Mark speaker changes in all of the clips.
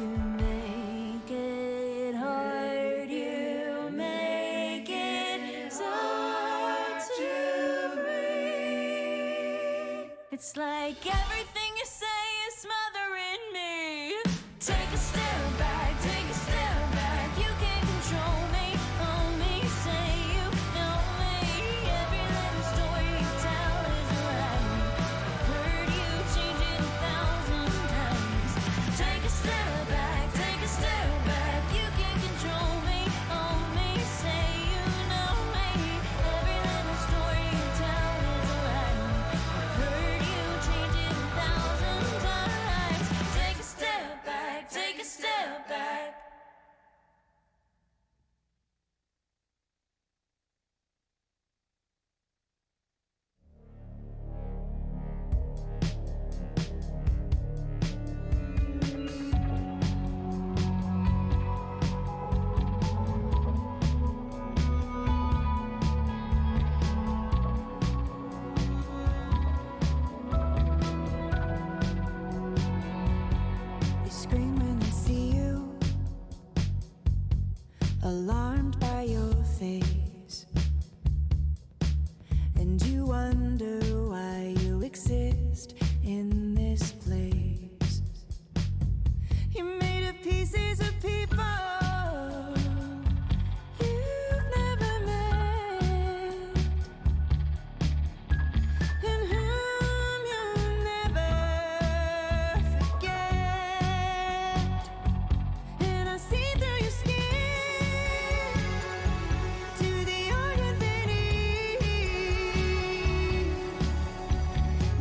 Speaker 1: You make it hard, you make it so hard to breathe. It's like everything you say is smothering me. Take a step back, take a step back. You can't control me, only say you know me. Every little story you tell is a lie. I've heard you change it 1,000 times. Take a step back, take a step back. You can't control me, only say you know me. Every little story you tell is a lie. I've heard you change it 1,000 times. Take a step back, take a step back. They scream when they see you, alarmed by your face, and you wonder why you exist in this place. You're made of pieces of people you've never met, and whom you'll never forget. And I see through your skin to the organ beneath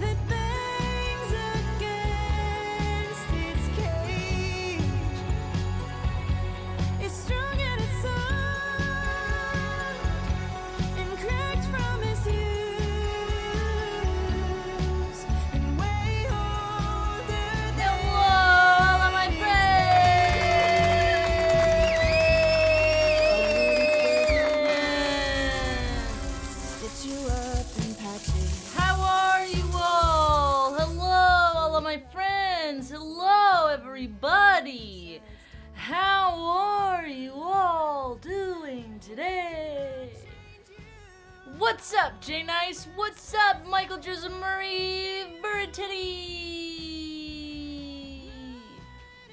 Speaker 1: that bangs against its cage. It's strong and it's soft and cracked from its use and way older than all of my friends. Stitch you up in patches.
Speaker 2: How are you all? Hello, all of my friends. Hello, everybody. How are you all doing today? What's up, Jay Nice? What's up, Michael Joseph Murray? Veritini?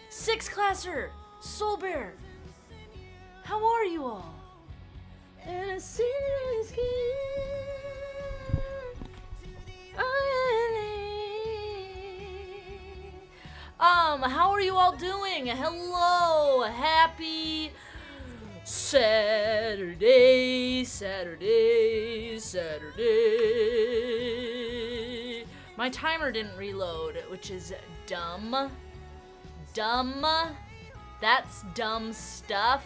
Speaker 2: Six Classer, Soul Bear. How are you all? And I see your skin. How are you all doing? Hello, happy Saturday. My timer didn't reload, which is dumb. That's dumb stuff.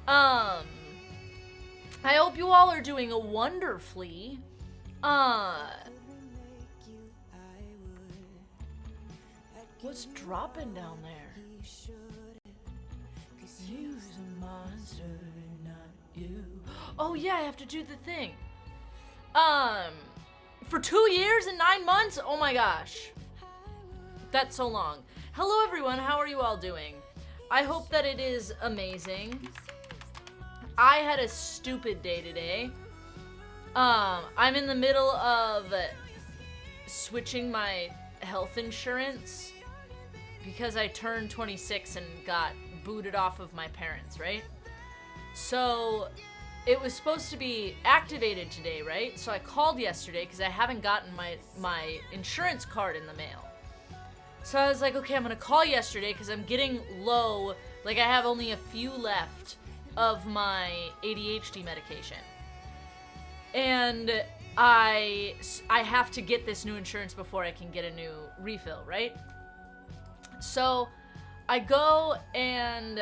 Speaker 2: I hope you all are doing wonderfully. What's dropping down there? You's a monster, not you. Oh yeah, I have to do the thing. For 2 years and 9 months? Oh my gosh. That's so long. Hello everyone, how are you all doing? I hope that it is amazing. I had a stupid day today. I'm in the middle of switching my health insurance because I turned 26 and got booted off of my parents, right? So it was supposed to be activated today, right? So I called yesterday because I haven't gotten my insurance card in the mail. So I was like, okay, I'm gonna call yesterday because I'm getting low. Like I have only a few left of my ADHD medication. And I have to get this new insurance before I can get a new refill, right? So I go and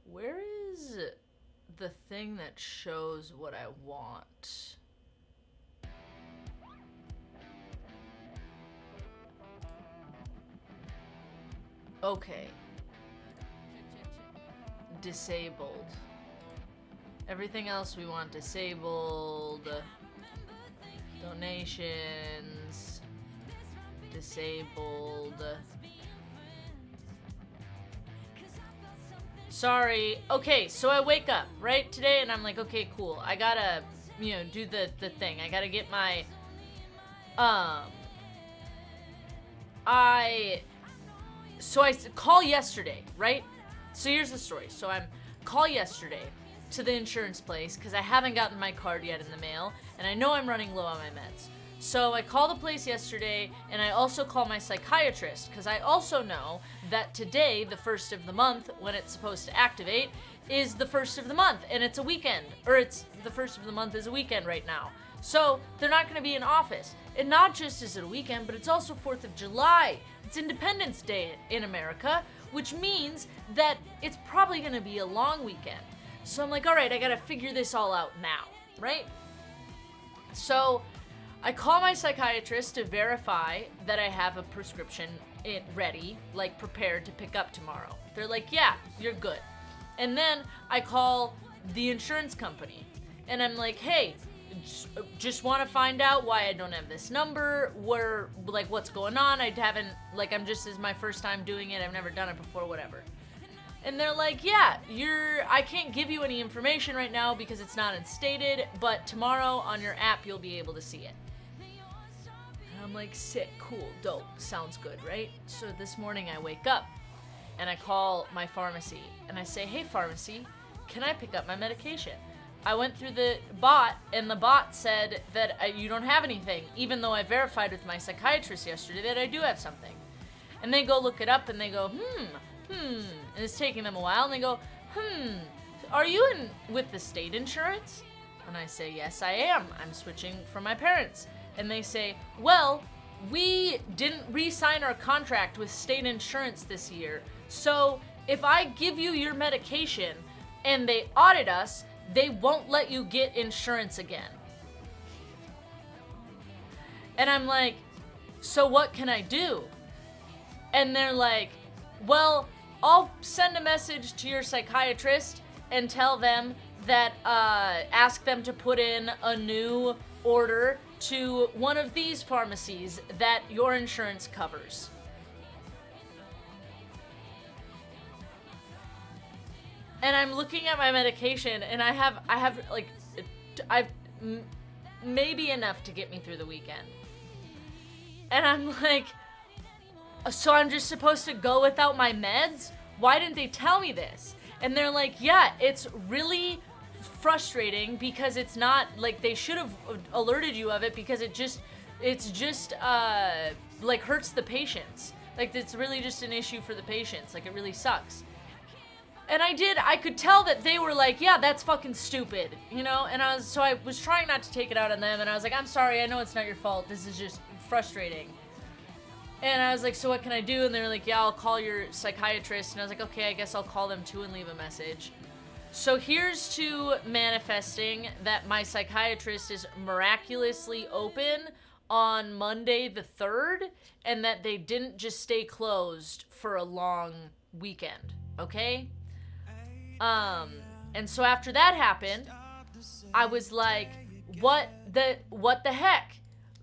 Speaker 2: where is the thing that shows what I want? Okay. disabled. Everything else we want disabled. Donations. Disabled. Sorry. Okay, so I wake up, right, today, and I'm like, okay, cool. I gotta, you know, do the thing. I gotta get my, So I call yesterday, right? So here's the story. So I'm call yesterday to the insurance place because I haven't gotten my card yet in the mail, and I know I'm running low on my meds. So I call the place yesterday, and I also call my psychiatrist because I also know that today, the 1st of the month, when it's supposed to activate, is the 1st of the month, and it's a weekend. Or it's the 1st of the month is a weekend right now. So they're not going to be in office. And not just is it a weekend, but it's also 4th of July. It's Independence Day in America, which means that it's probably going to be a long weekend. So I'm like, all right, I got to figure this all out now, right? So I call my psychiatrist to verify that I have a prescription ready, like prepared to pick up tomorrow. They're like, yeah, you're good. And then I call the insurance company, and I'm like, hey, just want to find out why I don't have this number, what's going on. This is my first time doing it. I've never done it before, whatever. And they're like, yeah, I can't give you any information right now because it's not instated, but tomorrow on your app, you'll be able to see it. And I'm like, sick, cool, dope, sounds good, right? So this morning I wake up and I call my pharmacy and I say, hey, pharmacy, can I pick up my medication? I went through the bot, and the bot said that you don't have anything, even though I verified with my psychiatrist yesterday that I do have something. And they go look it up, and they go, and it's taking them a while, and they go, are you with the state insurance? And I say, yes, I am. I'm switching from my parents. And they say, well, we didn't re-sign our contract with state insurance this year, so if I give you your medication and they audit us, they won't let you get insurance again. And I'm like, so what can I do? And they're like, well, I'll send a message to your psychiatrist and tell them that, ask them to put in a new order to one of these pharmacies that your insurance covers. And I'm looking at my medication, and I've maybe enough to get me through the weekend. And I'm like, so I'm just supposed to go without my meds? Why didn't they tell me this? And they're like, yeah, it's really frustrating because it's not, like, they should have alerted you of it because it's just hurts the patients. Like, it's really just an issue for the patients. Like, it really sucks. And I could tell that they were like, yeah, that's fucking stupid, you know? And I was trying not to take it out on them, and I was like, I'm sorry, I know it's not your fault, this is just frustrating. And I was like, so what can I do? And they were like, yeah, I'll call your psychiatrist. And I was like, okay, I guess I'll call them too and leave a message. So here's to manifesting that my psychiatrist is miraculously open on Monday the 3rd, and that they didn't just stay closed for a long weekend, okay? And so after that happened, I was like, what the heck?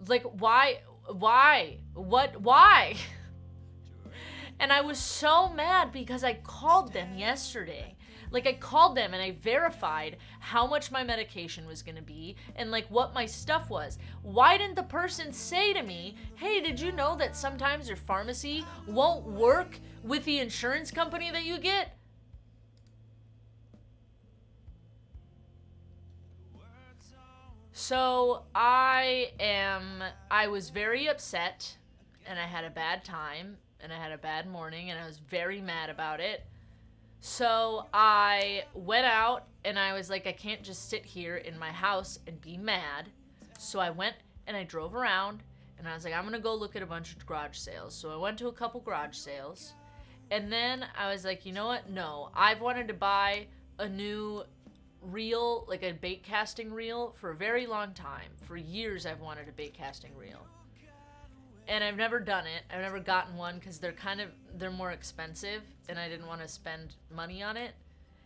Speaker 2: Like, why? And I was so mad because I called them yesterday. Like, I called them and I verified how much my medication was gonna be and, like, what my stuff was. Why didn't the person say to me, hey, did you know that sometimes your pharmacy won't work with the insurance company that you get? So I was very upset, and I had a bad time, and I had a bad morning, and I was very mad about it. So I went out, and I was like, I can't just sit here in my house and be mad. So I went and I drove around, and I was like, I'm gonna go look at a bunch of garage sales. So I went to a couple garage sales, and then I was like, you know what? No, I've wanted to buy a new reel, like a bait casting reel, for a very long time. For years I've wanted a bait casting reel, and I've never done it. I've never gotten one because they're more expensive, and I didn't want to spend money on it.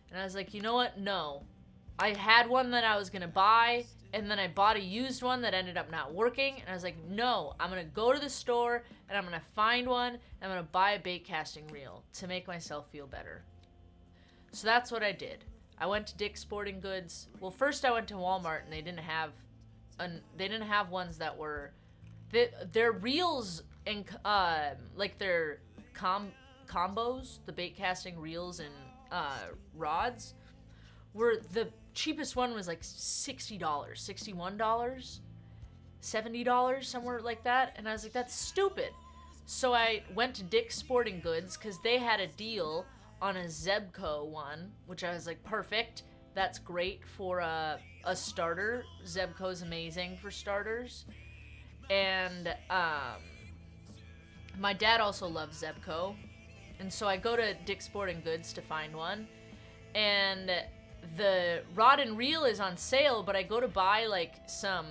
Speaker 2: And I was like, you know what? No. I had one that I was going to buy, and then I bought a used one that ended up not working. And I was like, no, I'm going to go to the store, and I'm going to find one, and I'm going to buy a bait casting reel to make myself feel better. So that's what I did. I went to Dick's Sporting Goods. Well, first I went to Walmart, and they didn't have ones that were... Their reels and, like, their combos, the bait casting reels and rods, were the cheapest one was like $60, $61, $70, somewhere like that. And I was like, that's stupid. So I went to Dick's Sporting Goods because they had a deal on a Zebco one, which I was like, perfect. That's great for a starter. Zebco's amazing for starters. And my dad also loves Zebco. And so I go to Dick's Sporting Goods to find one. And the rod and reel is on sale, but I go to buy like some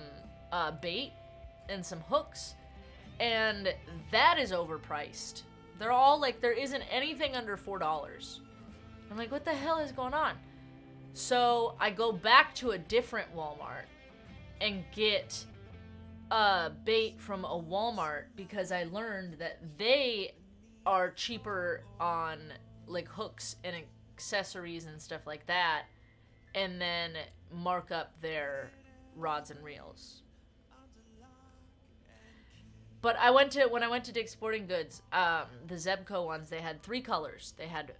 Speaker 2: bait and some hooks, and that is overpriced. They're all like, there isn't anything under $4. I'm like, what the hell is going on? So I go back to a different Walmart and get bait from a Walmart because I learned that they are cheaper on like hooks and accessories and stuff like that, and then mark up their rods and reels. But when I went to Dick's Sporting Goods, the Zebco ones, they had 3 colors. They had,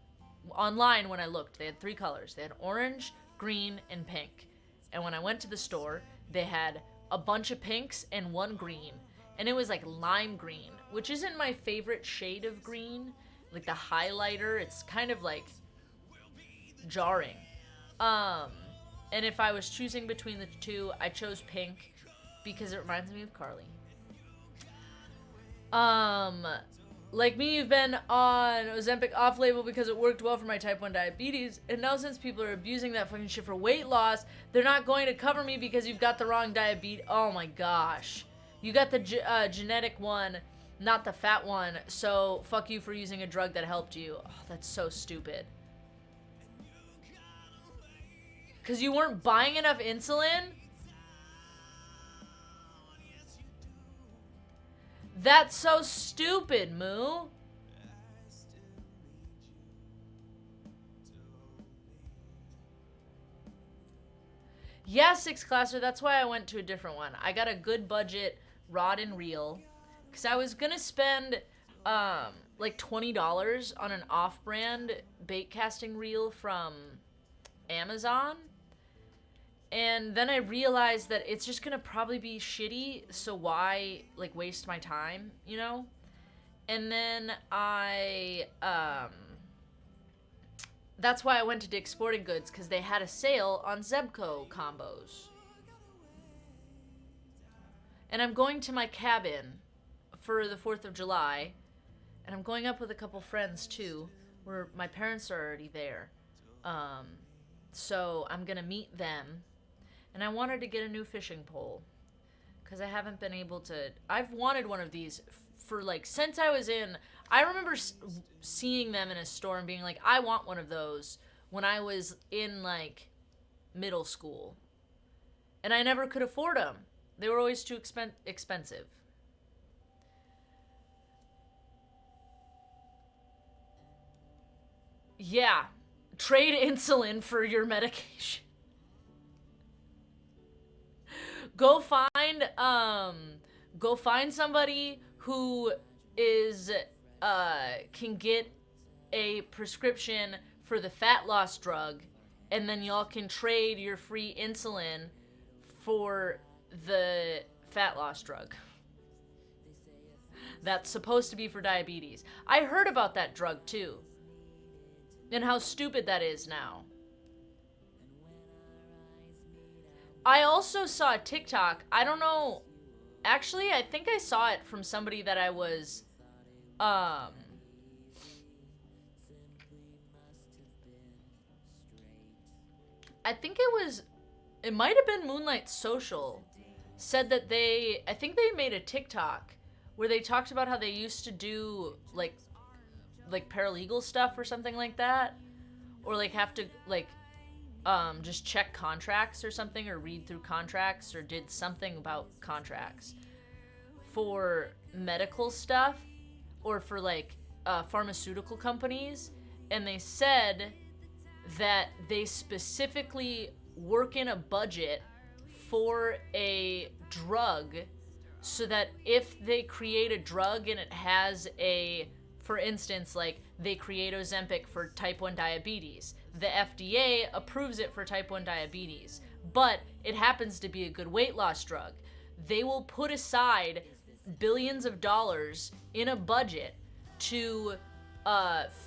Speaker 2: online when I looked, they had 3 colors. They had orange, green, and pink. And when I went to the store, they had a bunch of pinks and 1 green. And it was like lime green, which isn't my favorite shade of green. Like the highlighter, it's kind of like jarring. And if I was choosing between the two, I chose pink because it reminds me of Carly. Like me, you've been on Ozempic off-label because it worked well for my type 1 diabetes, and now since people are abusing that fucking shit for weight loss, they're not going to cover me because you've got the wrong diabetes. Oh my gosh. You got the genetic one, not the fat one, so fuck you for using a drug that helped you. Oh, that's so stupid. Because you weren't buying enough insulin? That's so stupid, Moo. Yeah, 6 classer, that's why I went to a different one. I got a good budget rod and reel. Because I was going to spend like $20 on an off-brand bait casting reel from Amazon. And then I realized that it's just gonna probably be shitty, so why, like, waste my time, you know? And then that's why I went to Dick's Sporting Goods, because they had a sale on Zebco combos. And I'm going to my cabin for the 4th of July, and I'm going up with a couple friends, too, where my parents are already there. So I'm gonna meet them. And I wanted to get a new fishing pole because I haven't been able to. I've wanted one of these for like since I was in. I remember seeing them in a store and being like, I want one of those when I was in like middle school. And I never could afford them. They were always too expensive. Yeah. Trade insulin for your medication. Go find somebody who is can get a prescription for the fat loss drug, and then y'all can trade your free insulin for the fat loss drug. That's supposed to be for diabetes. I heard about that drug too, and how stupid that is now. I also saw a TikTok. I don't know. Actually, I think I saw it from somebody that I was, I think it might have been Moonlight Social, said that I think they made a TikTok where they talked about how they used to do, like paralegal stuff or something like that, or like have to like just check contracts or something, or read through contracts, or did something about contracts for medical stuff or for like pharmaceutical companies, and they said that they specifically work in a budget for a drug, so that if they create a drug and it has a, for instance, like they create Ozempic for type 1 diabetes, the FDA approves it for type 1 diabetes, but it happens to be a good weight loss drug, they will put aside billions of dollars in a budget to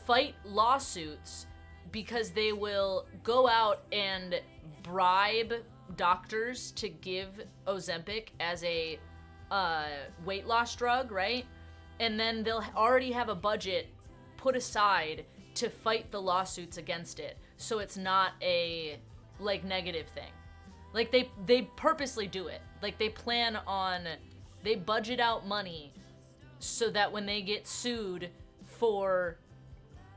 Speaker 2: fight lawsuits, because they will go out and bribe doctors to give Ozempic as a weight loss drug, right? And then they'll already have a budget put aside to fight the lawsuits against it, so it's not a like negative thing. Like they purposely do it. Like they budget out money so that when they get sued for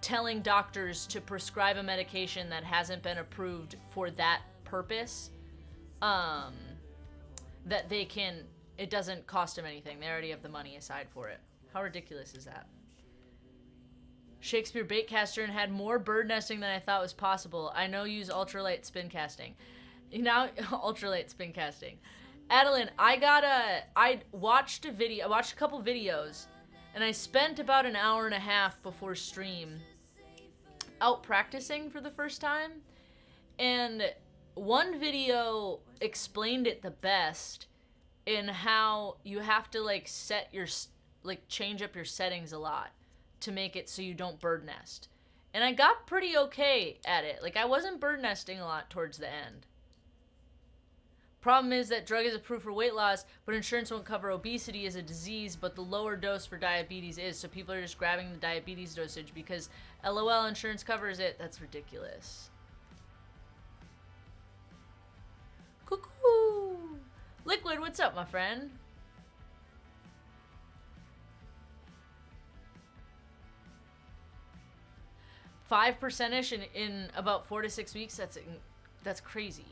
Speaker 2: telling doctors to prescribe a medication that hasn't been approved for that purpose, that they can, it doesn't cost them anything. They already have the money aside for it. How ridiculous is that? Shakespeare baitcaster and had more bird nesting than I thought was possible. I know use ultralight spin casting. Ultralight spin casting. Adeline, I watched a couple videos, and I spent about an hour and a half before stream out practicing for the first time, and one video explained it the best in how you have to like change up your settings a lot to make it so you don't bird nest. And I got pretty okay at it. Like I wasn't bird nesting a lot towards the end. Problem is that drug is approved for weight loss, but insurance won't cover obesity as a disease, but the lower dose for diabetes is. So people are just grabbing the diabetes dosage because LOL, insurance covers it. That's ridiculous. Cuckoo! Liquid, what's up, my friend? Five percent-ish in about 4 to 6 weeks. That's crazy.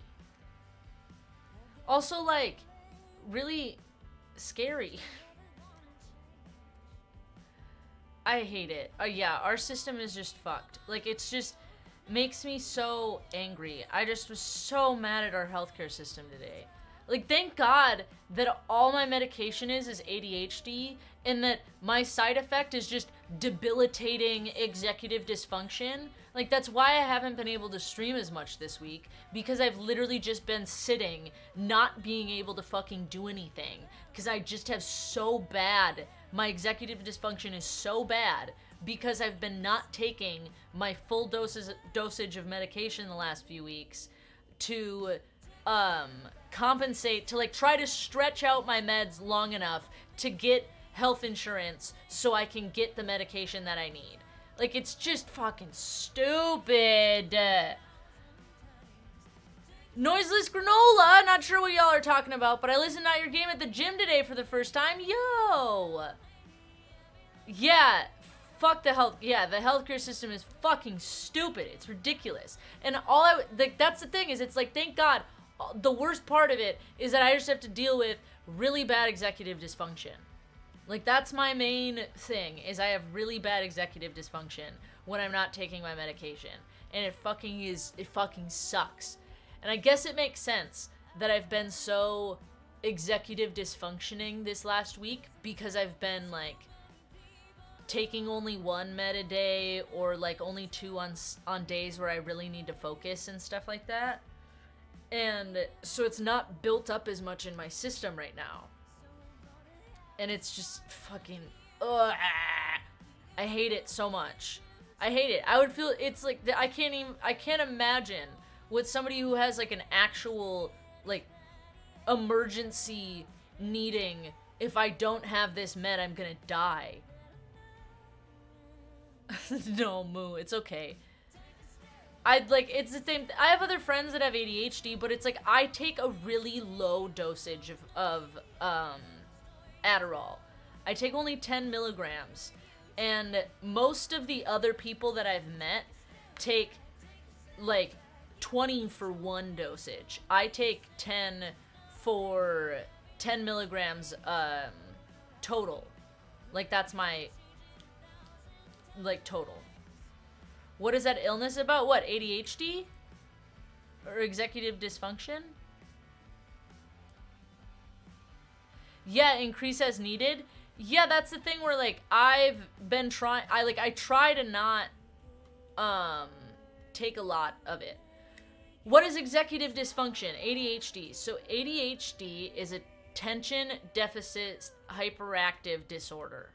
Speaker 2: Also, like, really scary. I hate it. Yeah, our system is just fucked. Like, it's just makes me so angry. I just was so mad at our healthcare system today. Like, thank God that all my medication is ADHD, and that my side effect is just debilitating executive dysfunction. Like, that's why I haven't been able to stream as much this week, because I've literally just been sitting, not being able to fucking do anything, because I just have so bad, my executive dysfunction is so bad, because I've been not taking my full dosage of medication the last few weeks to compensate, to like try to stretch out my meds long enough to get health insurance so I can get the medication that I need. Like, it's just fucking stupid. Noiseless granola, not sure what y'all are talking about, but I listened to your game at the gym today for the first time. Yo! Yeah, fuck the health. Yeah, the healthcare system is fucking stupid. It's ridiculous. And that's the thing, is it's like, thank God, the worst part of it is that I just have to deal with really bad executive dysfunction. Like, that's my main thing, is I have really bad executive dysfunction when I'm not taking my medication. And it fucking sucks. And I guess it makes sense that I've been so executive dysfunctioning this last week, because I've been, like, taking only one med a day, or, like, only 2 on days where I really need to focus and stuff like that. And so it's not built up as much in my system right now. And it's just fucking, ugh. I hate it so much. I hate it. I would feel, it's like, I can't imagine with somebody who has like an actual, like, emergency needing, if I don't have this med, I'm gonna die. No, Moo, it's okay. It's the same, I have other friends that have ADHD, but it's like, I take a really low dosage of Adderall. I take only 10 milligrams, and most of the other people that I've met take like 20 for one dosage. I take 10 for 10 milligrams total. Like, that's my, like, total. What is that illness about? What, ADHD? Or executive dysfunction? Yeah, increase as needed. Yeah, that's the thing where, like, I've been trying, I try to not, take a lot of it. What is executive dysfunction? ADHD. So ADHD is attention deficit hyperactive disorder.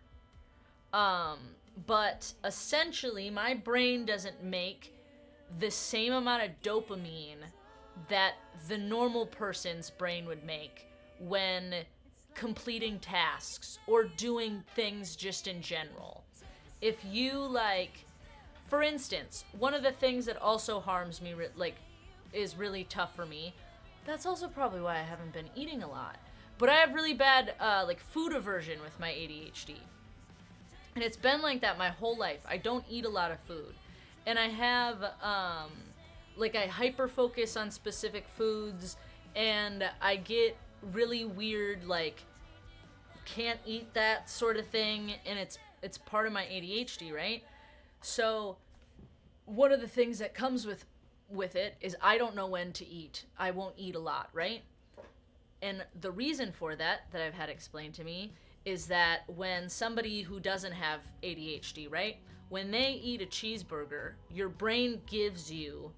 Speaker 2: But essentially, my brain doesn't make the same amount of dopamine that the normal person's brain would make when completing tasks or doing things just in general. If you, like, for instance, one of the things that also harms me, like, is really tough for me, that's also probably why I haven't been eating a lot, but I have really bad, like, food aversion with my ADHD. And it's been like that my whole life. I don't eat a lot of food. And I have, like, I hyper-focus on specific foods, and I get really weird, like, can't eat that sort of thing, and it's part of my ADHD, right? So one of the things that comes with it is I don't know when to eat. I won't eat a lot, right? And the reason for that I've had explained to me is that when somebody who doesn't have ADHD, right? When they eat a cheeseburger, your brain gives you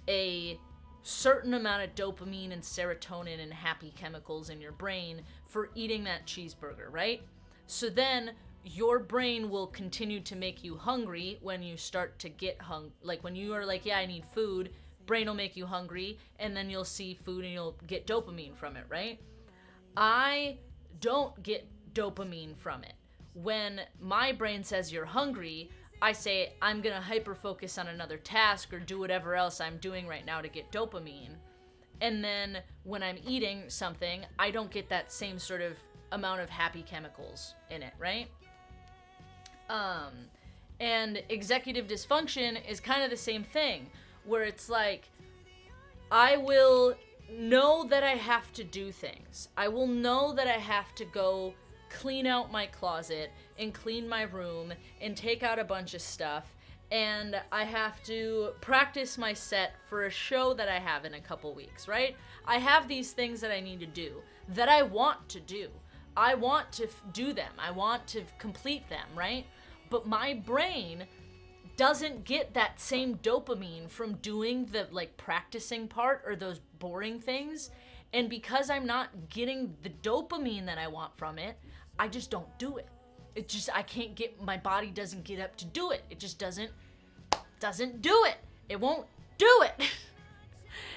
Speaker 2: a certain amount of dopamine and serotonin and happy chemicals in your brain for eating that cheeseburger, right? So then your brain will continue to make you hungry when you start to get like when you are like, yeah, I need food, brain will make you hungry, and then you'll see food and you'll get dopamine from it, right? I don't get dopamine from it. When my brain says you're hungry, I say I'm gonna hyper focus on another task or do whatever else I'm doing right now to get dopamine. And then when I'm eating something, I don't get that same sort of amount of happy chemicals in it, right? And executive dysfunction is kind of the same thing, where it's like, I will know that I have to do things. I will know that I have to go clean out my closet and clean my room and take out a bunch of stuff, and I have to practice my set for a show that I have in a couple weeks, right? I have these things that I need to do, that I want to do. I want to do them. I want to complete them, right? But my brain doesn't get that same dopamine from doing the, like, practicing part or those boring things. And because I'm not getting the dopamine that I want from it, I just don't do it. I can't get, my body doesn't get up to do it. It just doesn't do it. It won't do it.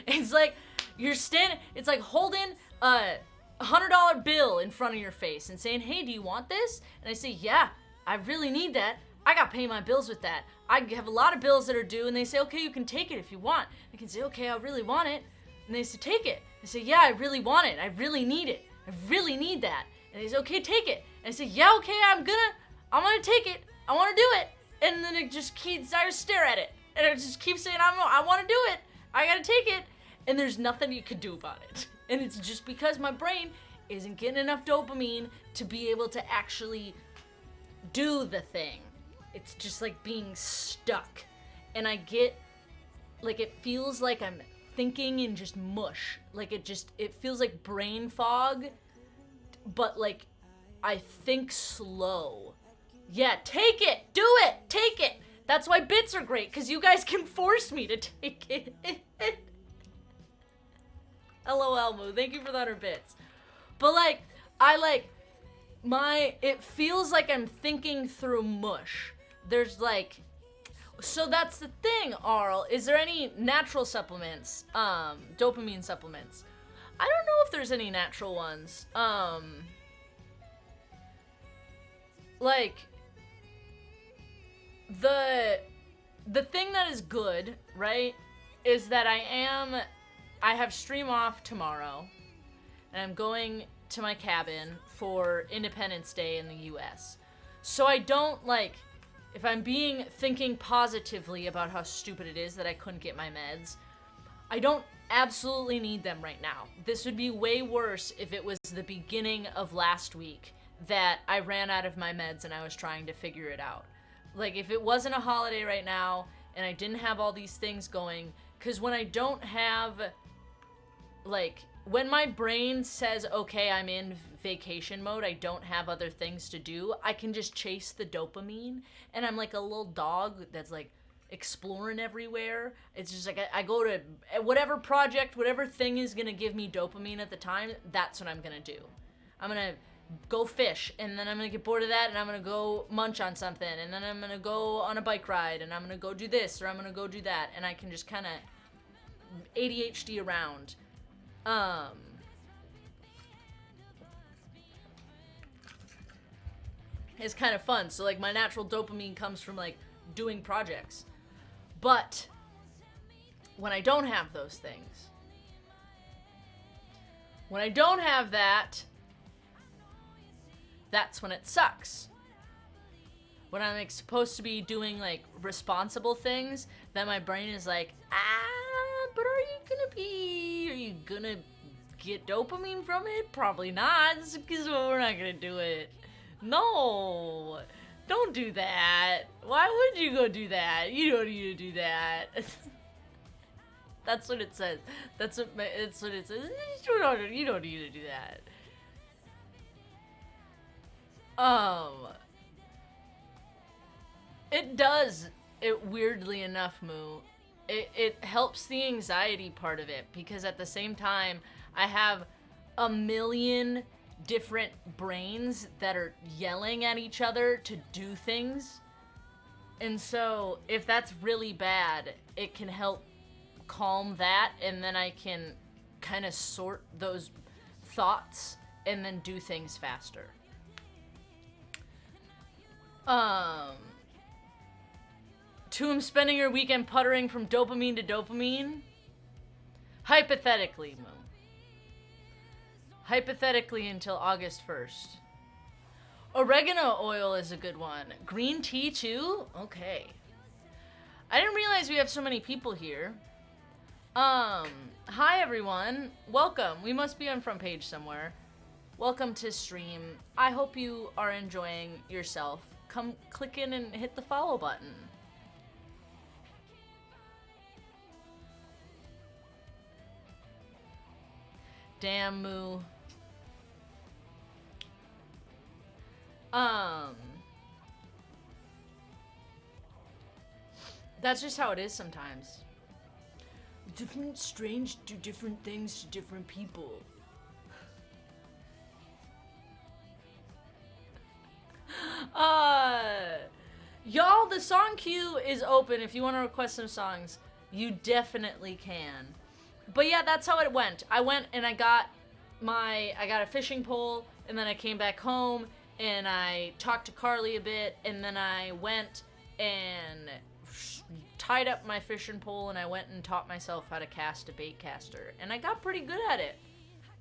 Speaker 2: It's like you're standing, it's like holding a $100 bill in front of your face and saying, hey, do you want this? And I say, yeah, I really need that. I gotta pay my bills with that. I have a lot of bills that are due, and they say, okay, you can take it if you want. I can say, okay, I really want it. And they say, take it. I say, yeah, I really want it. I really need it. I really need that. And they say, okay, take it. And I say, yeah, okay, I'm gonna take it. I want to do it. And then it just keeps, I just stare at it. And it just keeps saying, I want to do it. I gotta take it. And there's nothing you can do about it. And it's just because my brain isn't getting enough dopamine to be able to actually do the thing. It's just like being stuck. And I get, like, it feels like I'm thinking in just mush. Like, it feels like brain fog, but, like, I think slow. Yeah, take it! Do it! Take it! That's why bits are great, because you guys can force me to take it. LOL, Moo. Thank you for the 100 bits. But, like, it feels like I'm thinking through mush. There's, like, so that's the thing, Arl. Is there any natural supplements, dopamine supplements? I don't know if there's any natural ones. Like, the thing that is good, right, is that I have stream off tomorrow, and I'm going to my cabin for Independence Day in the US. So I don't, like, if I'm thinking positively about how stupid it is that I couldn't get my meds, I don't absolutely need them right now. This would be way worse if it was the beginning of last week that I ran out of my meds and I was trying to figure it out. Like, if it wasn't a holiday right now and I didn't have all these things going, because when I don't have, like, when my brain says, okay, I'm in vacation mode, I don't have other things to do, I can just chase the dopamine, and I'm like a little dog that's, like, exploring everywhere. It's just like, I go to whatever project, whatever thing is gonna give me dopamine at the time, that's what I'm gonna do. I'm gonna go fish, and then I'm gonna get bored of that, and I'm gonna go munch on something, and then I'm gonna go on a bike ride, and I'm gonna go do this, or I'm gonna go do that, and I can just kind of ADHD around. It's kind of fun. So, like, my natural dopamine comes from, like, doing projects. But when I don't have those things, when I don't have that, that's when it sucks. When I'm, like, supposed to be doing, like, responsible things, then my brain is like, but are you gonna get dopamine from it? Probably not, because we're not gonna do it. No, don't do that. Why would you go do that? You don't need to do that. That's what it says. That's what it says. You don't need to do that. It does, weirdly enough, Moo. It helps the anxiety part of it, because at the same time, I have a million different brains that are yelling at each other to do things. And so, if that's really bad, it can help calm that, and then I can kind of sort those thoughts and then do things faster. Toom spending your weekend puttering from dopamine to dopamine? Hypothetically, Moo. Hypothetically until August 1st. Oregano oil is a good one. Green tea too? Okay. I didn't realize we have so many people here. Hi everyone. Welcome. We must be on front page somewhere. Welcome to stream. I hope you are enjoying yourself. Come click in and hit the follow button. Damn, Moo. That's just how it is sometimes. Different strange do different things to different people. Y'all, the song queue is open. If you want to request some songs, you definitely can. But yeah, that's how it went. I went and I got a fishing pole, and then I came back home and I talked to Carly a bit, and then I went and tied up my fishing pole, and I went and taught myself how to cast a bait caster, and I got pretty good at it.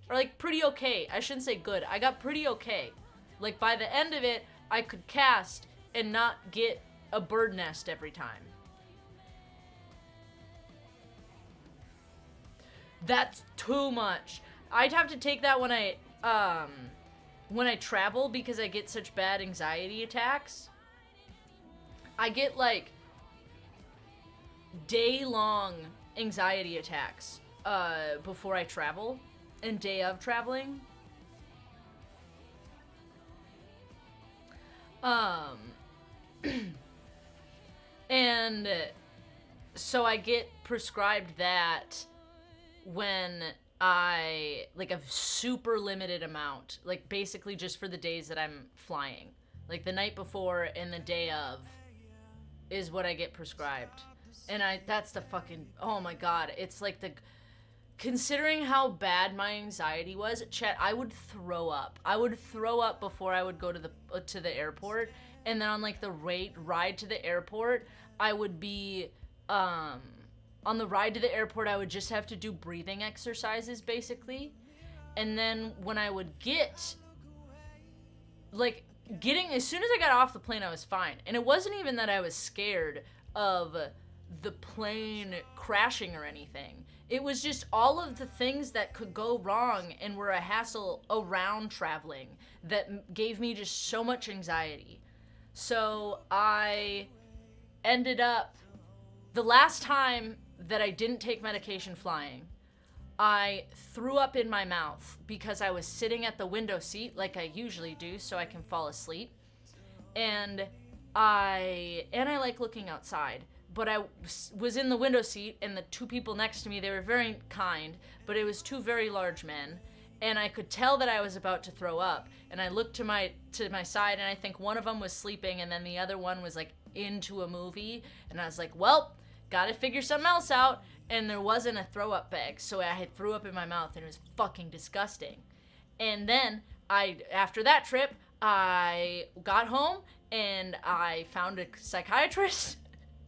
Speaker 2: Or like pretty okay. I shouldn't say good. I got pretty okay. Like by the end of it, I could cast and not get a bird nest every time. That's too much. I'd have to take that when I travel, because I get such bad anxiety attacks. I get like day-long anxiety attacks before I travel and day of traveling. And so I get prescribed that when I, like, a super limited amount, like, basically just for the days that I'm flying. Like, the night before and the day of is what I get prescribed. And that's the fucking, oh my god, it's like considering how bad my anxiety was, chat, I would throw up. I would throw up before I would go to the airport, and then on, like, the ride to the airport, I would be, on the ride to the airport, I would just have to do breathing exercises, basically. And then when I would get, like, as soon as I got off the plane, I was fine. And it wasn't even that I was scared of the plane crashing or anything. It was just all of the things that could go wrong and were a hassle around traveling that gave me just so much anxiety. So I ended up, the last time that I didn't take medication flying, I threw up in my mouth because I was sitting at the window seat like I usually do so I can fall asleep. And I like looking outside, but I was in the window seat, and the two people next to me, they were very kind, but it was two very large men, and I could tell that I was about to throw up. And I looked to my side, and I think one of them was sleeping, and then the other one was like into a movie, and I was like, well, gotta figure something else out. And there wasn't a throw up bag, so I had threw up in my mouth, and it was fucking disgusting. And then after that trip, I got home and I found a psychiatrist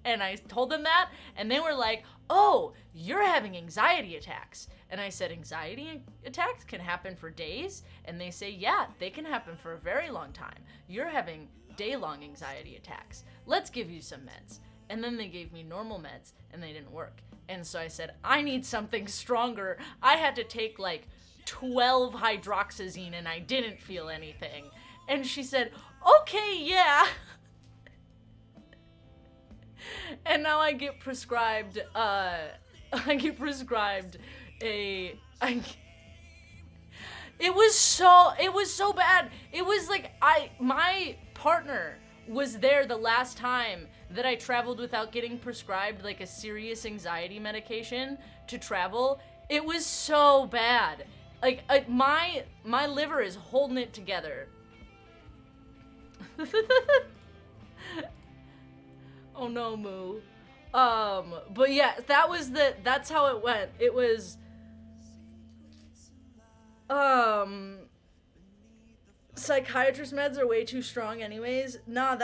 Speaker 2: and I told them that, and they were like, oh, you're having anxiety attacks. And I said, anxiety attacks can happen for days? And they say, yeah, they can happen for a very long time. You're having day-long anxiety attacks. Let's give you some meds. And then they gave me normal meds, and they didn't work. And so I said, I need something stronger. I had to take like 12 hydroxyzine, and I didn't feel anything. And she said, okay, yeah. And now I get prescribed, it was so bad. It was like, my partner was there the last time that I traveled without getting prescribed like a serious anxiety medication to travel. It was so bad. Like, my liver is holding it together. Oh no, Moo. But yeah, that's how it went. It was, psychiatrist meds are way too strong anyways. Nah,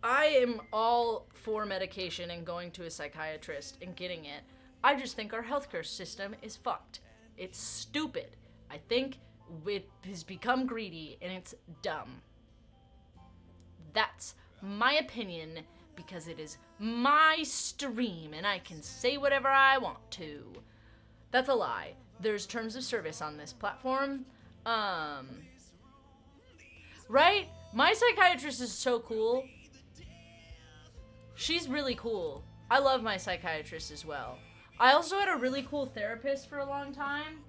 Speaker 2: I am all for medication and going to a psychiatrist and getting it. I just think our healthcare system is fucked. It's stupid. I think it has become greedy and it's dumb. That's my opinion, because it is my stream and I can say whatever I want to. That's a lie. There's terms of service on this platform. Right? My psychiatrist is so cool. She's really cool. I love my psychiatrist as well. I also had a really cool therapist for a long time,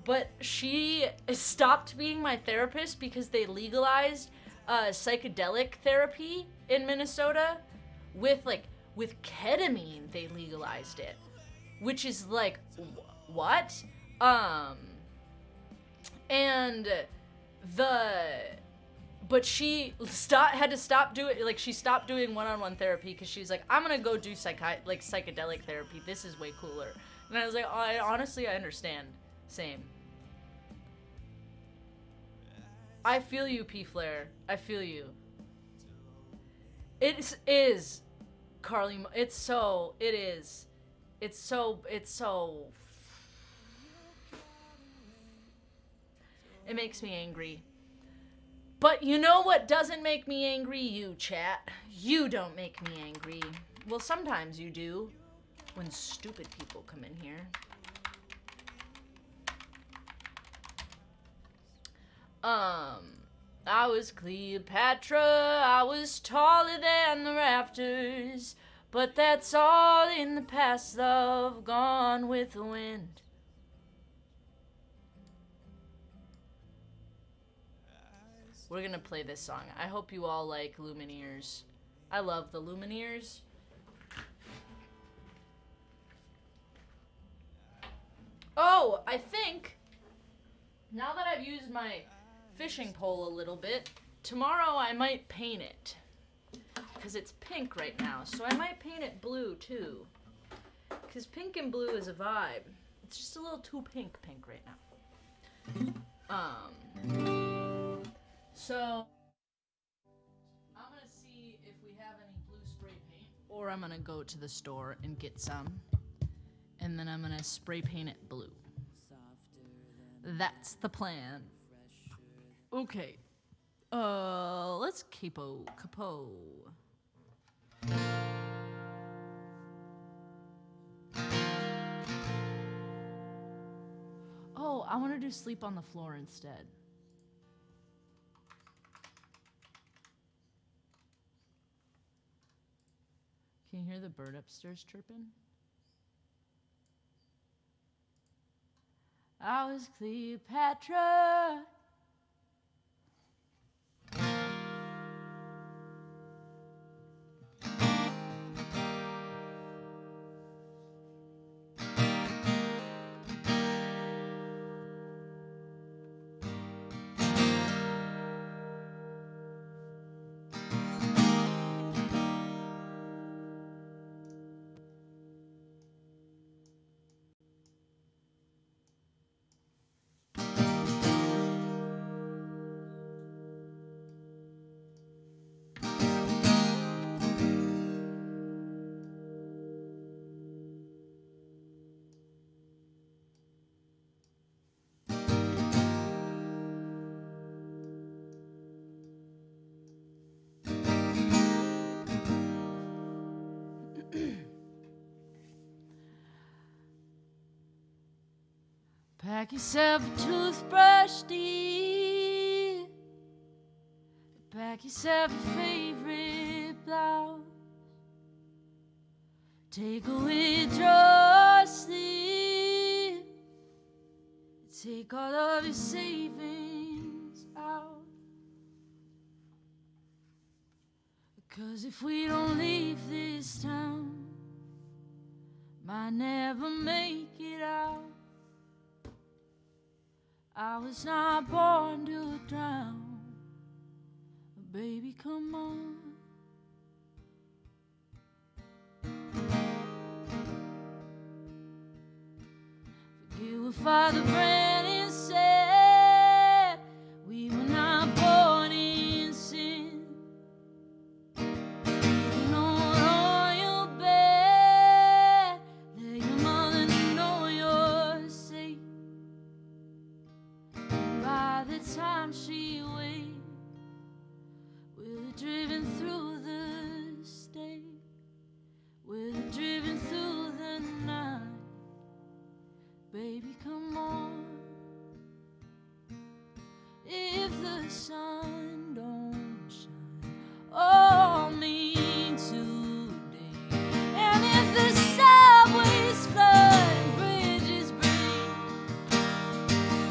Speaker 2: but she stopped being my therapist because they legalized psychedelic therapy in Minnesota. With ketamine, they legalized it, which is like, what? But she had to stop doing, like, she stopped doing one-on-one therapy because she's like, I'm gonna go do psychedelic therapy. This is way cooler. And I was like, honestly, I understand. Same. I feel you, P-Flare. I feel you. It is, Carly. It is. It's so. It makes me angry. But you know what doesn't make me angry? You, chat. You don't make me angry. Well, sometimes you do. When stupid people come in here. I was Cleopatra, I was taller than the rafters, but that's all in the past, love, gone with the wind. We're gonna play this song. I hope you all like Lumineers. I love the Lumineers. Oh, I think, now that I've used my fishing pole a little bit, tomorrow I might paint it. Because it's pink right now, so I might paint it blue too. Because pink and blue is a vibe. It's just a little too pink right now. So I'm gonna see if we have any blue spray paint, or I'm gonna go to the store and get some, and then I'm gonna spray paint it blue. That's the plan. Okay, Let's capo. Oh, I want to do sleep on the floor instead. Can you hear the bird upstairs chirping? I was Cleopatra. Pack yourself a toothbrush, dear. Pack yourself your favorite blouse. Take a withdrawal slip. Take all of your savings out. 'Cause if we don't leave this town, might never make it out. I was not born to drown. Baby, come on. Forget what Father Brennan said. We were not born in sin. Lean on your bed. Let your mother know you're safe. By the time she wakes, we'll have driven through the state. We'll have driven through the night. Baby, come on. If the sun don't shine on me today, and if the subways flood and bridges break,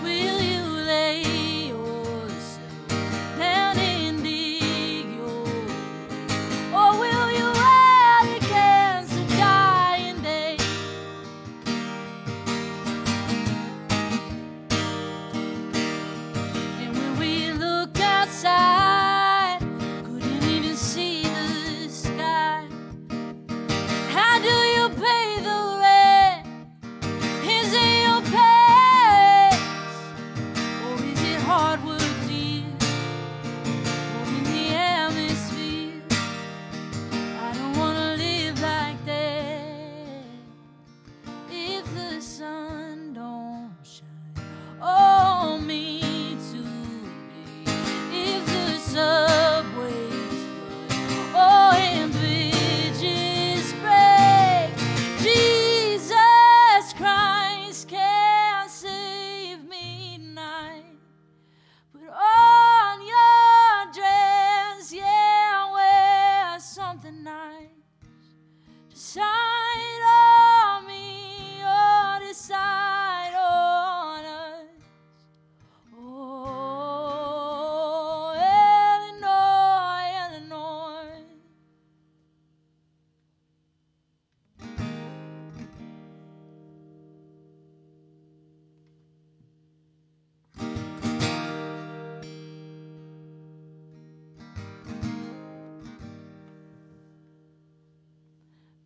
Speaker 2: will you lay yourself down and dig your grave? Or will you ride against the dying day? And when we look outside, couldn't even see the sky. How do you pay the rent? Is it your past? Or is it hard work, dear? Or in the atmosphere? I don't wanna live like that. If the sun don't shine on me today, if the subways flood, oh, and bridges break, Jesus Christ can save me tonight. Put on your dress, yeah, wear something nice. Decide on me or decide on us. Oh, Illinois, Illinois.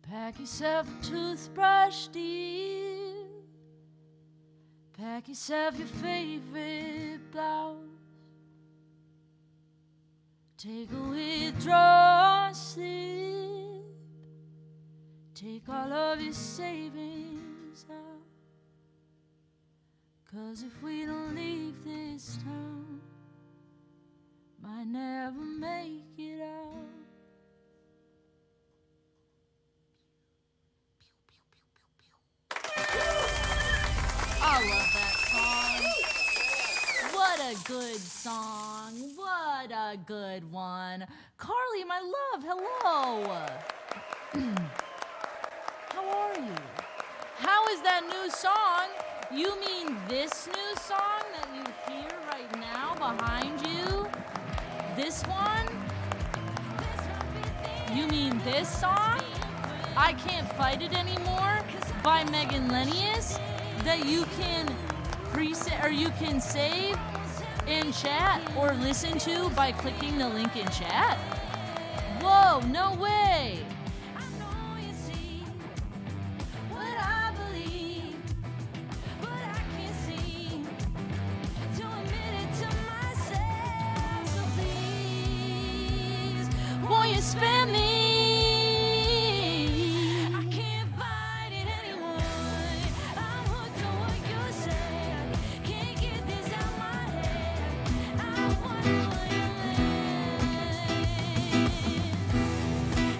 Speaker 2: Pack yourself a toothbrush, dear. Pack yourself your favorite blouse. Take a withdrawal slip. Take all of your savings out. 'Cause if we don't leave this town, might never make it out. I love that song. What a good song. What a good one. Carly, my love, hello. How are you? How is that new song? You mean this new song that you hear right now behind you? This one? You mean this song? I Can't Fight It Anymore by Megan Lenius that you can you can save in chat or listen to by clicking the link in chat? Whoa, no way. You spare me. I can't fight it anymore. I'm hooked on what you said. Can't get this out my head. I wonder where you land.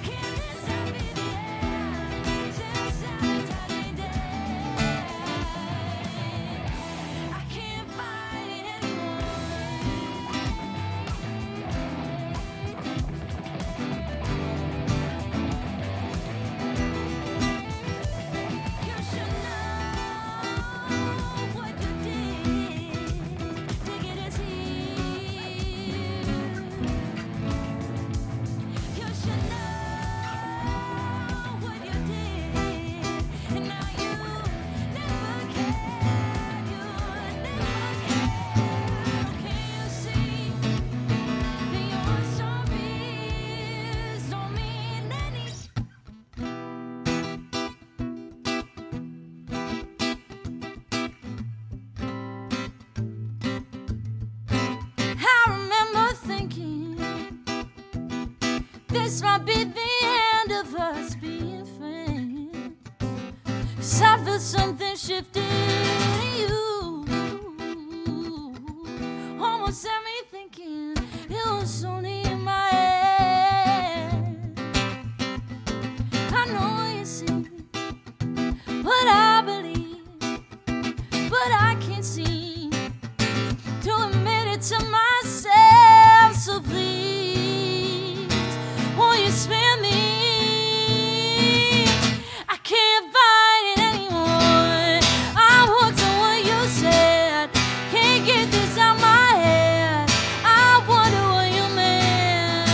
Speaker 2: Can this ever be the end? Self-sabotaging day. I can't fight it anymore. You should know what you did to get us here. You should know what you did, and now you never cared. You never cared. Can you see that your stories don't mean anything? I remember thinking this might be the end of us being friends. 'Cause I feel something shifting in you. Almost had me thinking it was only in my head. I know you see what I believe, but I can't seem to admit it to myself. So please, won't you spare me? I can't fight it anymore. I'm hooked on what you said. Can't get this out my head. I wonder what you meant.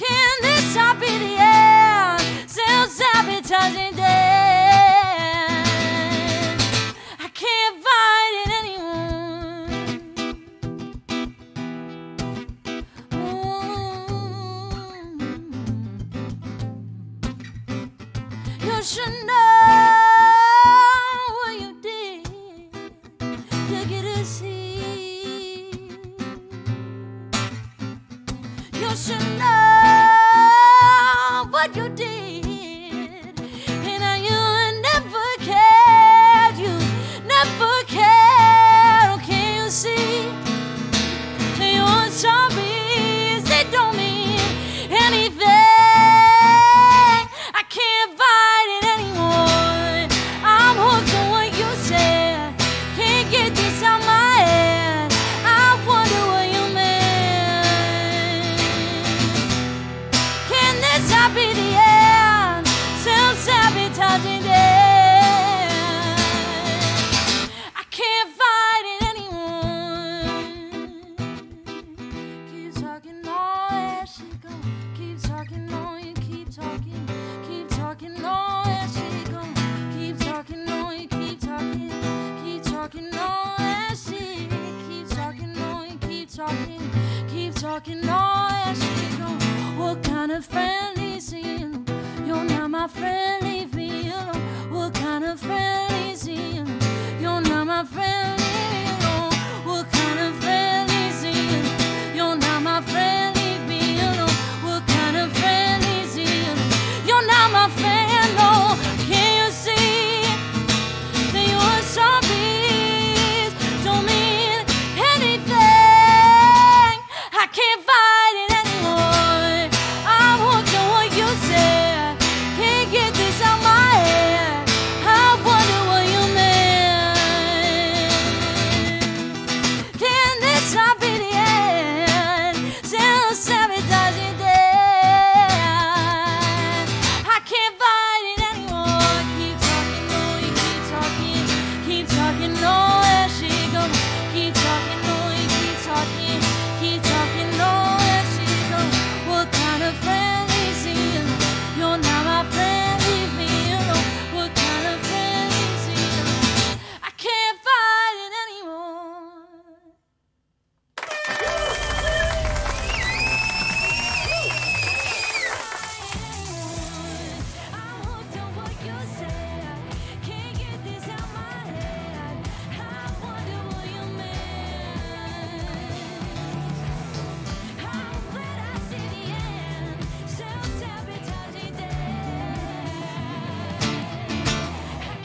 Speaker 2: Can this not be the end? Self-sabotaging day.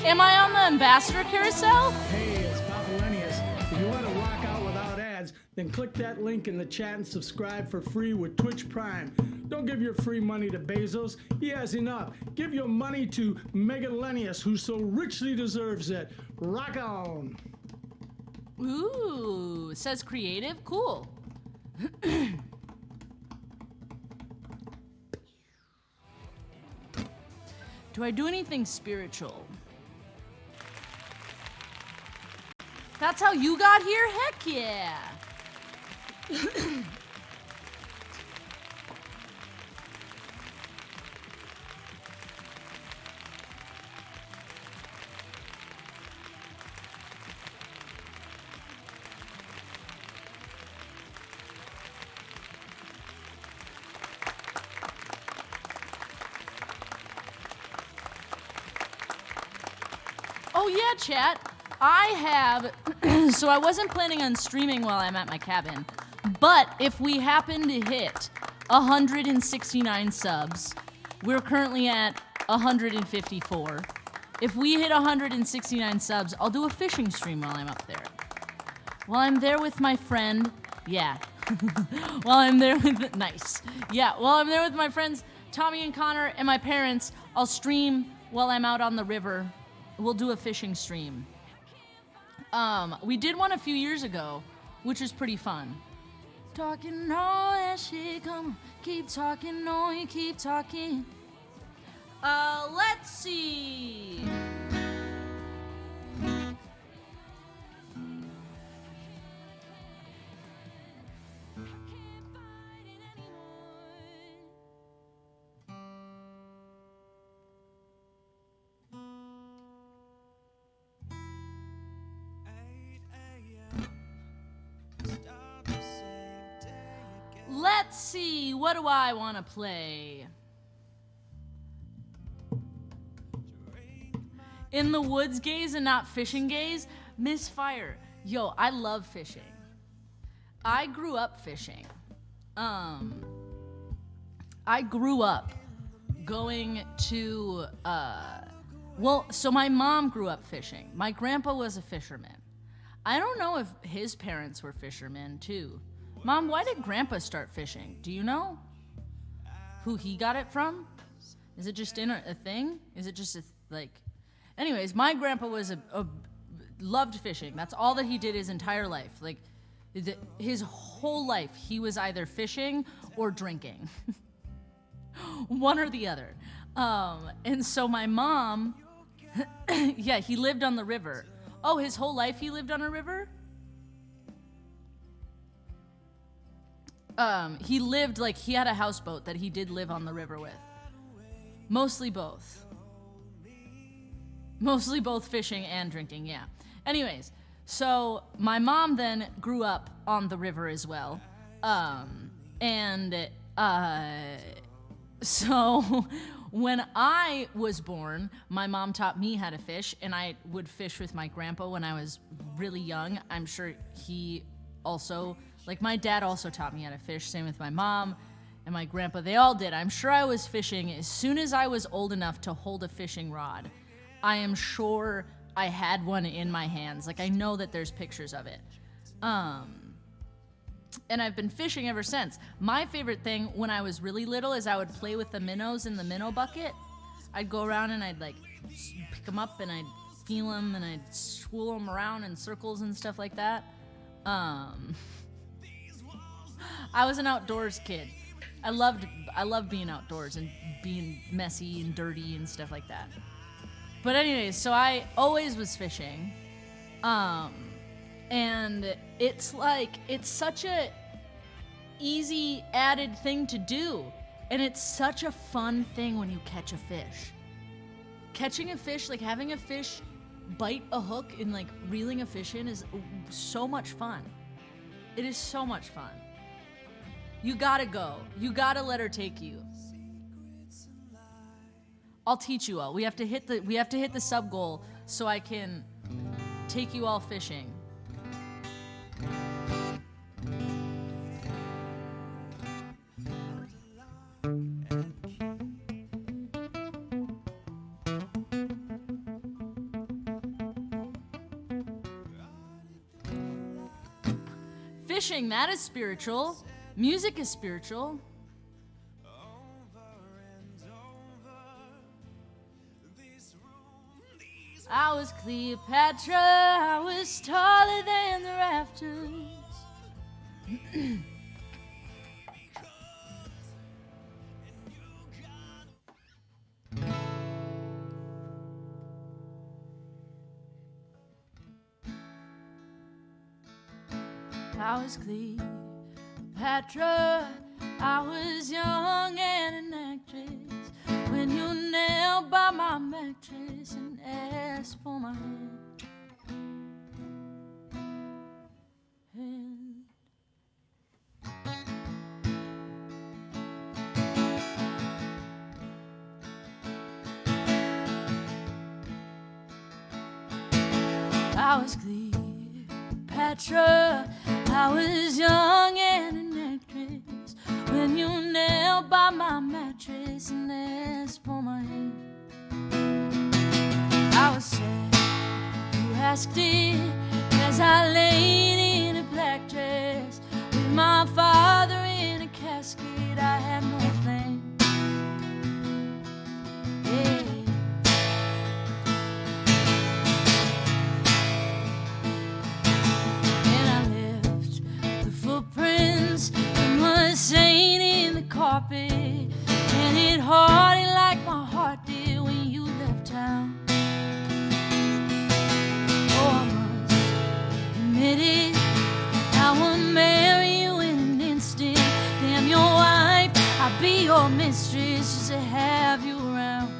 Speaker 2: Am I on the ambassador carousel?
Speaker 3: Hey, it's Papalenius. If you want to rock out without ads, then click that link in the chat and subscribe for free with Twitch Prime. Don't give your free money to Bezos. He has enough. Give your money to Megalenius, who so richly deserves it. Rock on.
Speaker 2: Ooh, says creative. Cool. Do I do anything spiritual? That's how you got here? Heck yeah. Oh yeah, chat. I have, so I wasn't planning on streaming while I'm at my cabin, but if we happen to hit 169 subs, we're currently at 154. If we hit 169 subs, I'll do a fishing stream while I'm up there. While I'm there with my friend, yeah. While I'm there with, nice. Yeah, while I'm there with my friends, Tommy and Connor, and my parents, I'll stream while I'm out on the river. We'll do a fishing stream. We did one a few years ago, which is pretty fun. Talking all that shit, come on, keep talking, no, you keep talking. Let's see. Let's see, what do I want to play? In the woods gaze and not fishing gaze? Misfire. Yo, I love fishing. I grew up fishing. I grew up going to, so my mom grew up fishing. My grandpa was a fisherman. I don't know if his parents were fishermen too. Mom, why did Grandpa start fishing? Do you know who he got it from? Is it just in a thing? Is it just anyways, my grandpa was loved fishing. That's all that he did his entire life. Like, his whole life, he was either fishing or drinking. One or the other. And so my mom, yeah, he lived on the river. Oh, his whole life he lived on a river? He lived, he had a houseboat that he did live on the river with. Mostly both. Mostly both fishing and drinking, yeah. Anyways, so my mom then grew up on the river as well. So when I was born, my mom taught me how to fish, and I would fish with my grandpa when I was really young. I'm sure he also... my dad also taught me how to fish, same with my mom and my grandpa. They all did. I'm sure I was fishing as soon as I was old enough to hold a fishing rod. I am sure I had one in my hands. I know that there's pictures of it. And I've been fishing ever since. My favorite thing when I was really little is I would play with the minnows in the minnow bucket. I'd go around and I'd pick them up and I'd feel them and I'd swool them around in circles and stuff like that. I was an outdoors kid. I loved being outdoors and being messy and dirty and stuff like that. But anyways, so I always was fishing. And it's such a easy added thing to do. And it's such a fun thing when you catch a fish. Catching a fish, having a fish bite a hook and reeling a fish in is so much fun. It is so much fun. You gotta go. You gotta let her take you. I'll teach you all. We have to hit the sub goal so I can take you all fishing. Fishing, that is spiritual. Music is spiritual. I was Cleopatra, I was taller than the rafters. I was Cleopatra, I was young and an actress when you knelt by my mattress and asked for my hand. I was Cleopatra, I was young and an actress when you knelt by my mattress and asked for my hand. I was sad, you asked it, as I laid in a black dress with my father in a casket. I had no plan. Yeah. Footprints from a saint in the carpet, and it hardened like my heart did when you left town. Oh, I must admit it, I would marry you in an instant. Damn your wife, I'd be your mistress just to have you around.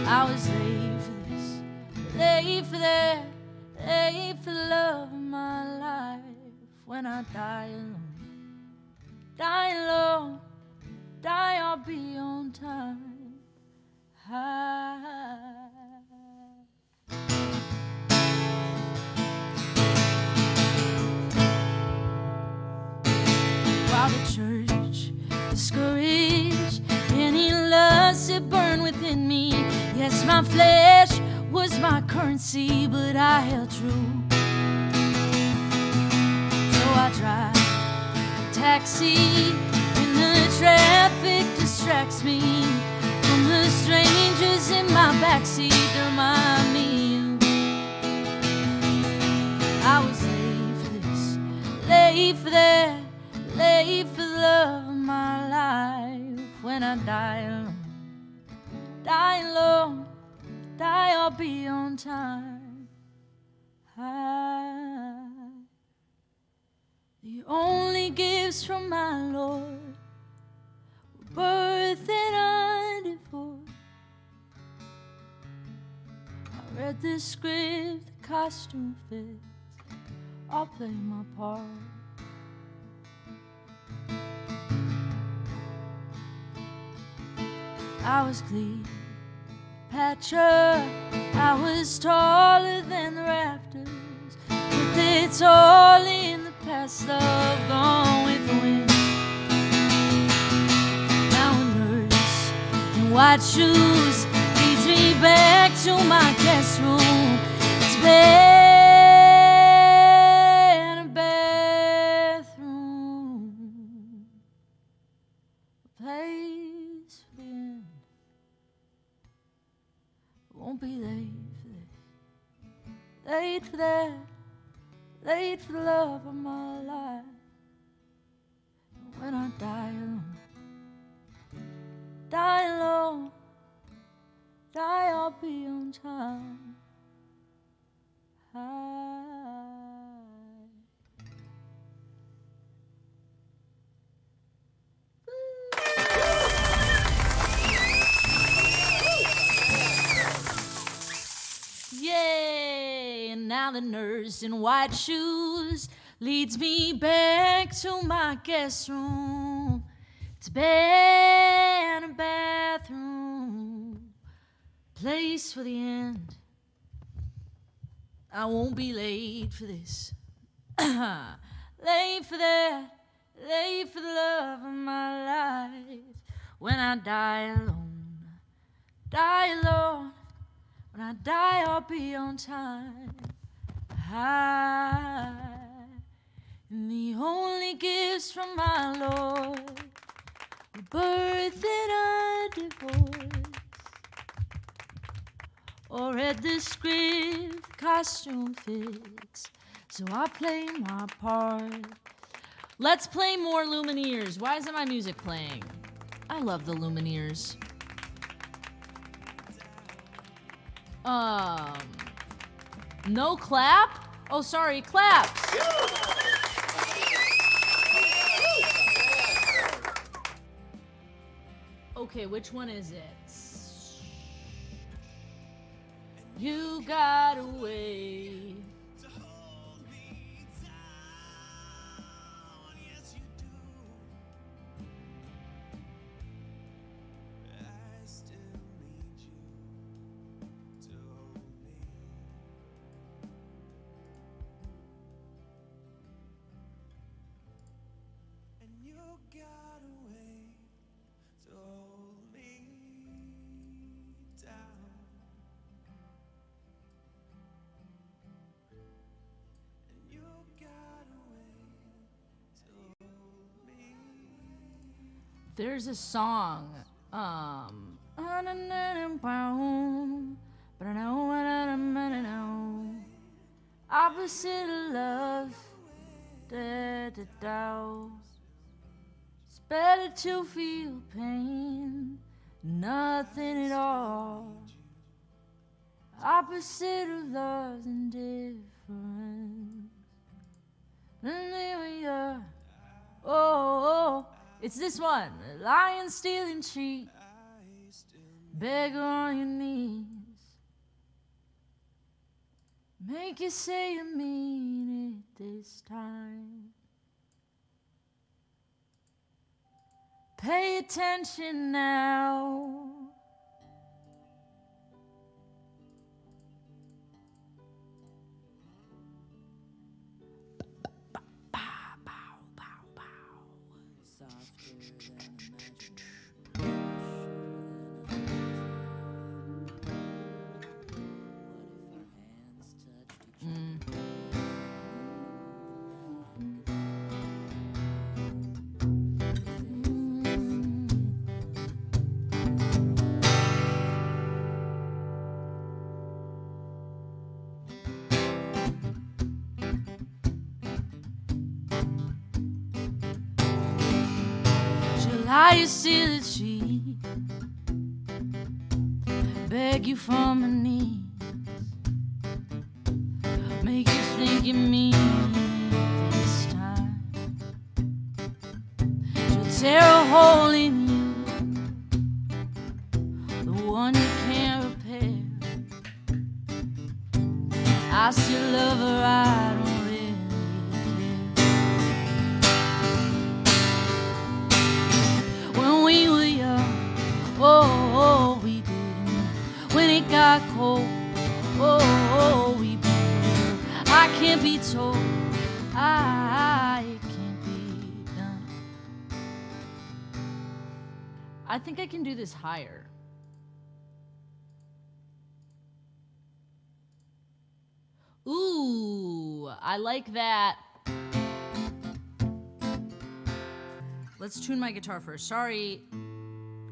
Speaker 2: I was late for this, late for that, late for the love of my life. When I die alone, die, I'll be on time. While the church discouraged any lust that burned within me, yes, my flesh was my currency, but I held true. I drive a taxi and the traffic distracts me from the strangers in my backseat to remind me of you. I was late for this, late for that, late for the love of my life. When I die alone, die, I'll be on time. The only gifts from my Lord were birth and undivorced. I read the script, the costume fits, I'll play my part. I was Cleopatra, I was taller than the rafters, but it's all in the past, love gone with the wind. Now a nurse in white shoes leads me back to my guest room. It's bed and a bathroom, a place for the end. I won't be late for this, late for that, late for the love of my life. When I die alone, die, I'll be on time. Yay! And now the nurse in white shoes leads me back to my guest room. It's a bed and a bathroom, place for the end. I won't be late for this, late for that, late for the love of my life. When I die alone, when I die, I'll be on time. And the only gifts from my Lord were birth and a divorce. Or read the script, costume fits, so I play my part. Let's play more Lumineers. Why isn't my music playing? I love the Lumineers. No clap? Oh, sorry, claps. Okay, which one is it? You got away. There's a song, opposite of love, it's better to feel pain, nothing at all. Opposite of love's indifference. And there we are. Oh, it's this one. Lying, stealing, cheat. Beggar on your knees. Make you say you mean it this time. Pay attention now. Lie, you steal a cheat. Beg you from my knees. Make you think you mean it this time. She'll tear a hole in you, the one you can't repair. I still love her, I don't really care. When we were young, oh, we didn't know. When it got cold, oh, we didn't know. I can't be told, it can't be done. I think I can do this higher. Ooh, I like that. Let's tune my guitar first. Sorry.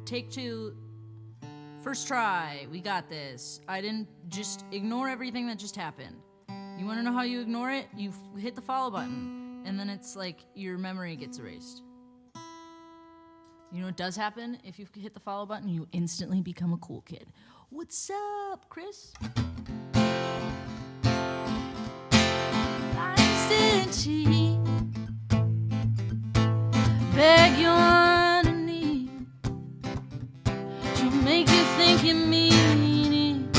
Speaker 2: Take two. First try. We got this. I didn't just ignore everything that just happened. You want to know how you ignore it? You hit the follow button, and then it's like your memory gets erased. You know what does happen if you hit the follow button? You instantly become a cool kid. What's up, Chris? Cheat, beg you underneath. She'll make you think you mean it.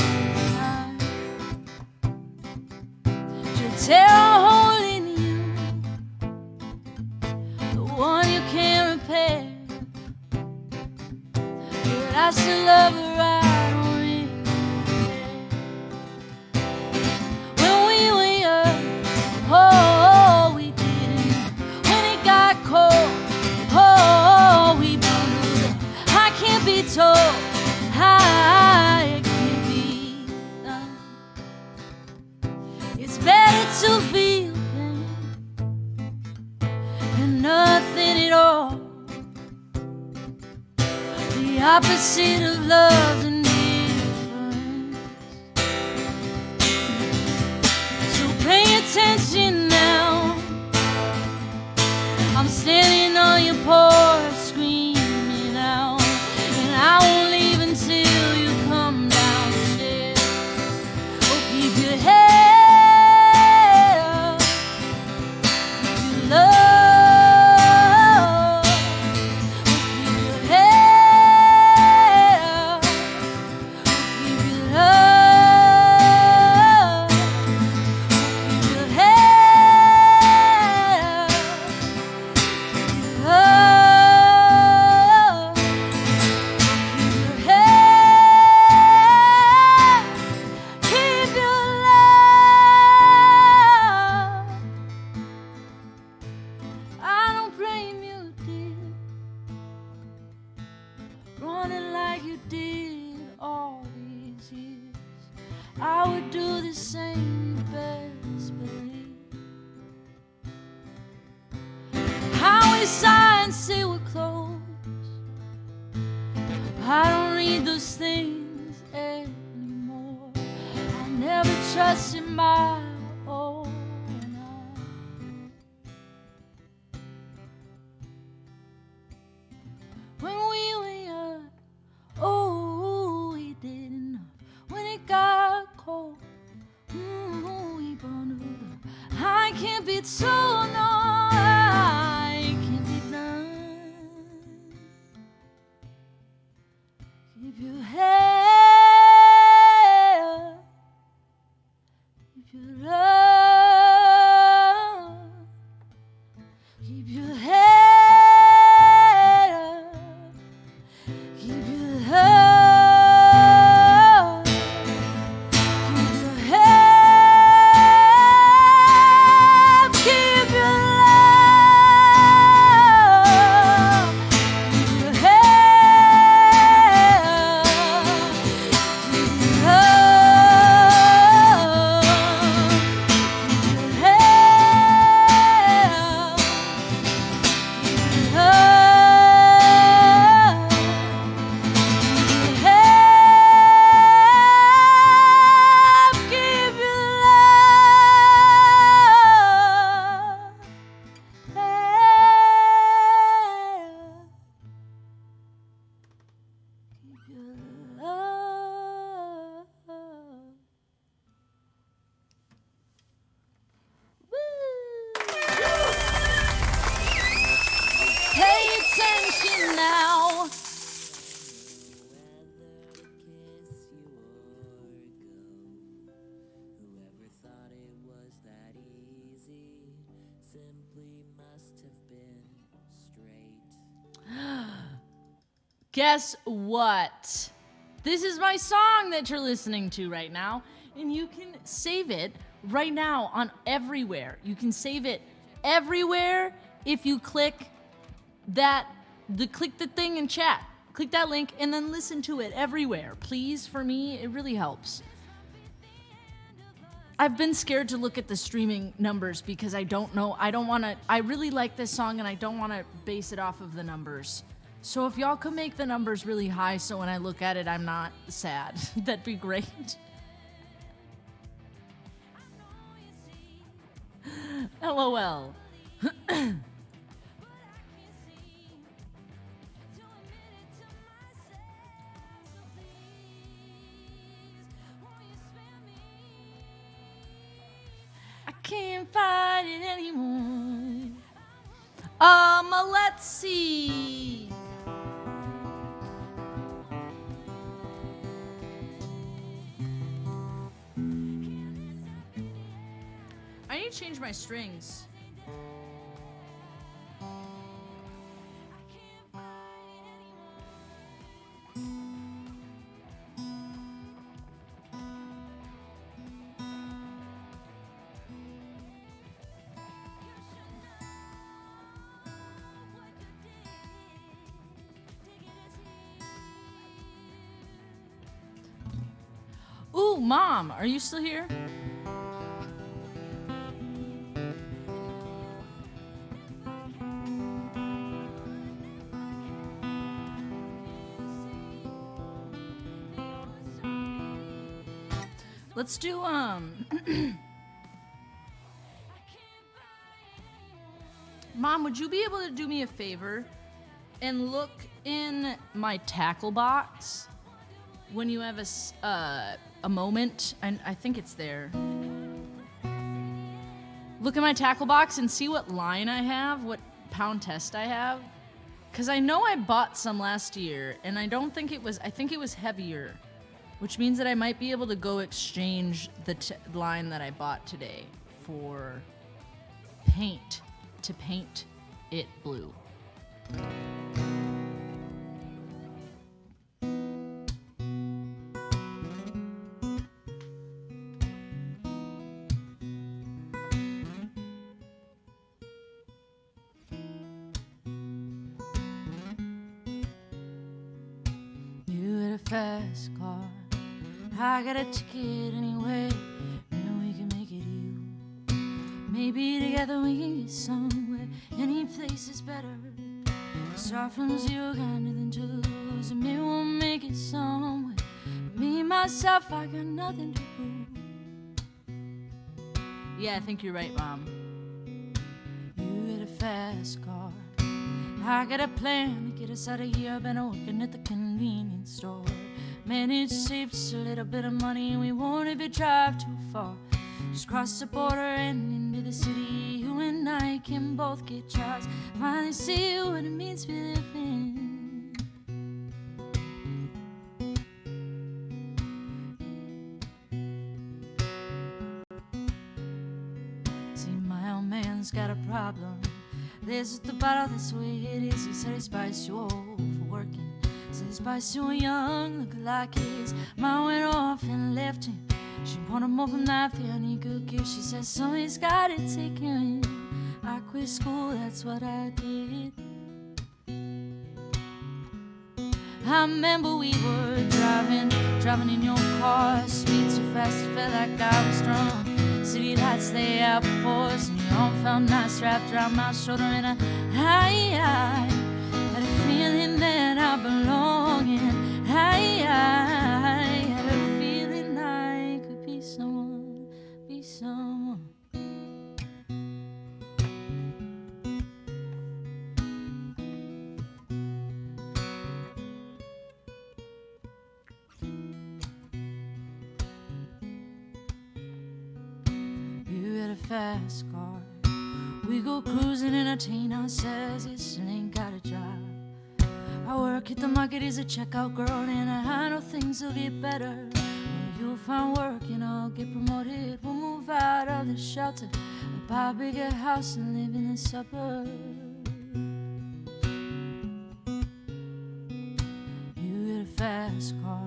Speaker 2: She'll tear a hole in you, the one you can't repair. But I still love her, I don't really care. When we were young, oh, told how it can be done. It's better to feel pain,
Speaker 1: opposite of love's indifference. So pay attention now. I'm standing on your porch screaming out, and I won't leave until you come downstairs. Oh, keep your head up, keep your love. Oh, keep your head up, oh, keep your love. Oh, keep your head up. Love, keep your head, keep your love. I don't blame you, dear, running like you did all these years. I would do the same, you best believe. How we sigh and say we're close. I don't read those things anymore. I never trusted my own eyes. When we were young, oh, we did enough. When it got cold, we bundled up. I can't be told no. I can't be done. Keep your head up. Keep your love. Keep your head up. Keep your love. Keep your head. Keep your love. Keep your head. Keep your Pay attention now.
Speaker 4: Whoever thought it was that easy simply must have been straight.
Speaker 2: Guess what? This is my song that you're listening to right now, and you can save it right now on everywhere. You can save it everywhere if you click click the thing in chat. Click that link and then listen to it everywhere. Please, for me, it really helps. I've been scared to look at the streaming numbers because I don't know. I really like this song and I don't want to base it off of the numbers. So if y'all could make the numbers really high so when I look at it, I'm not sad, that'd be great. LOL. I can't fight it anymore. Let's see. I need to change my strings. Ooh, Mom, are you still here? Let's do, Mom, would you be able to do me a favor and look in my tackle box when you have a moment? And I think it's there. Look in my tackle box and see what line I have, what pound test I have. Because I know I bought some last year, and I don't think it was, I think it was heavier, which means that I might be able to go exchange the line that I bought today for paint, to paint it blue. Fast car, I got a ticket anyway. Maybe we can make it you. Maybe together we can get somewhere. Any place is better. Start from zero, kind of than twos, and maybe we'll make it somewhere. Me myself, I got nothing to prove. Yeah, I think you're right, Mom. You get a fast car. I got a plan to get us out of here. I've been working at the convenience store. Managed to save just a little bit of money, and we won't ever drive too far. Just cross the border and into the city. You and I can both get jobs. Finally see what it means to be living. See, my old man's got a problem. This is the battle, that's the way it is. He said he's probably too old for working. Said he's probably too young, looking like his mom went off and left him. She wanted more from life than he could give. She said somebody's gotta take him in. I quit school, that's what I did. I remember we were driving in your car. Speed so fast, it felt like I was drunk. City lights lay out before us, and your arm felt nice wrapped around my shoulder. And I had a feeling that I belong. And I had a feeling I could be someone, be someone. A fast car. We go cruising, entertain ourselves. You still ain't got a job. I work at the market as a checkout girl, and I know things will get better. You'll find work and I'll get promoted. We'll move out of the shelter, buy a bigger house and live in the suburbs. You get a fast car.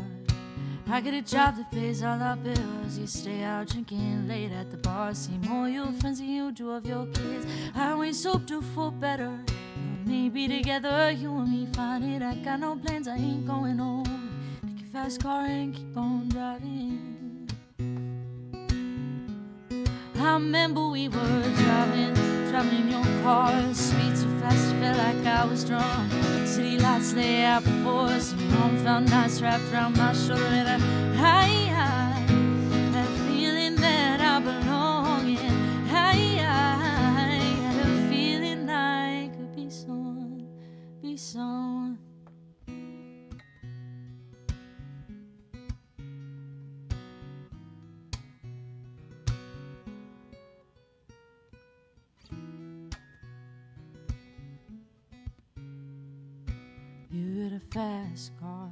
Speaker 2: I get a job that pays all our bills. You stay out drinking late at the bar. See more your friends than you do of your kids. I always hope to for better. Maybe together you and me find it. I got no plans, I ain't going home. Take your fast car and keep on driving. I remember we were driving in your car. Speed so fast, it felt like I was drunk. City lights lay out before us, and your arm felt nice wrapped around my shoulder. And I had a feeling that I belong. And I had a feeling I could be someone, be someone. You get a fast car,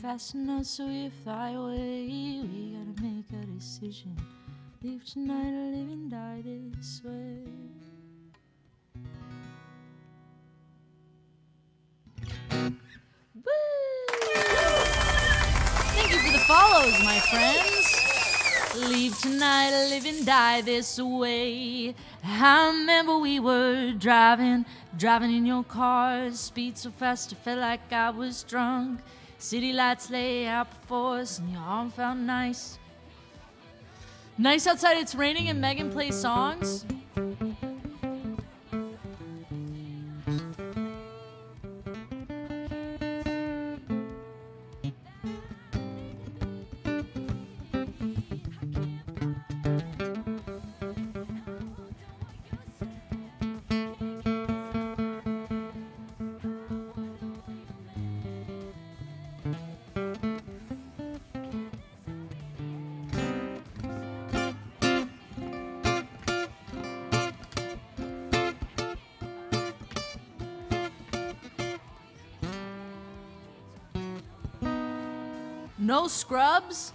Speaker 2: fast enough so you fly away. We gotta make a decision. Leave tonight or live and die this way. Woo! Thank you for the follows, my friends. Leave tonight or live and die this way. I remember we were driving in your car. Speed so fast, it felt like I was drunk. City lights lay out before us, and your arm felt nice. Nice outside, it's raining, and Megan plays songs. No scrubs?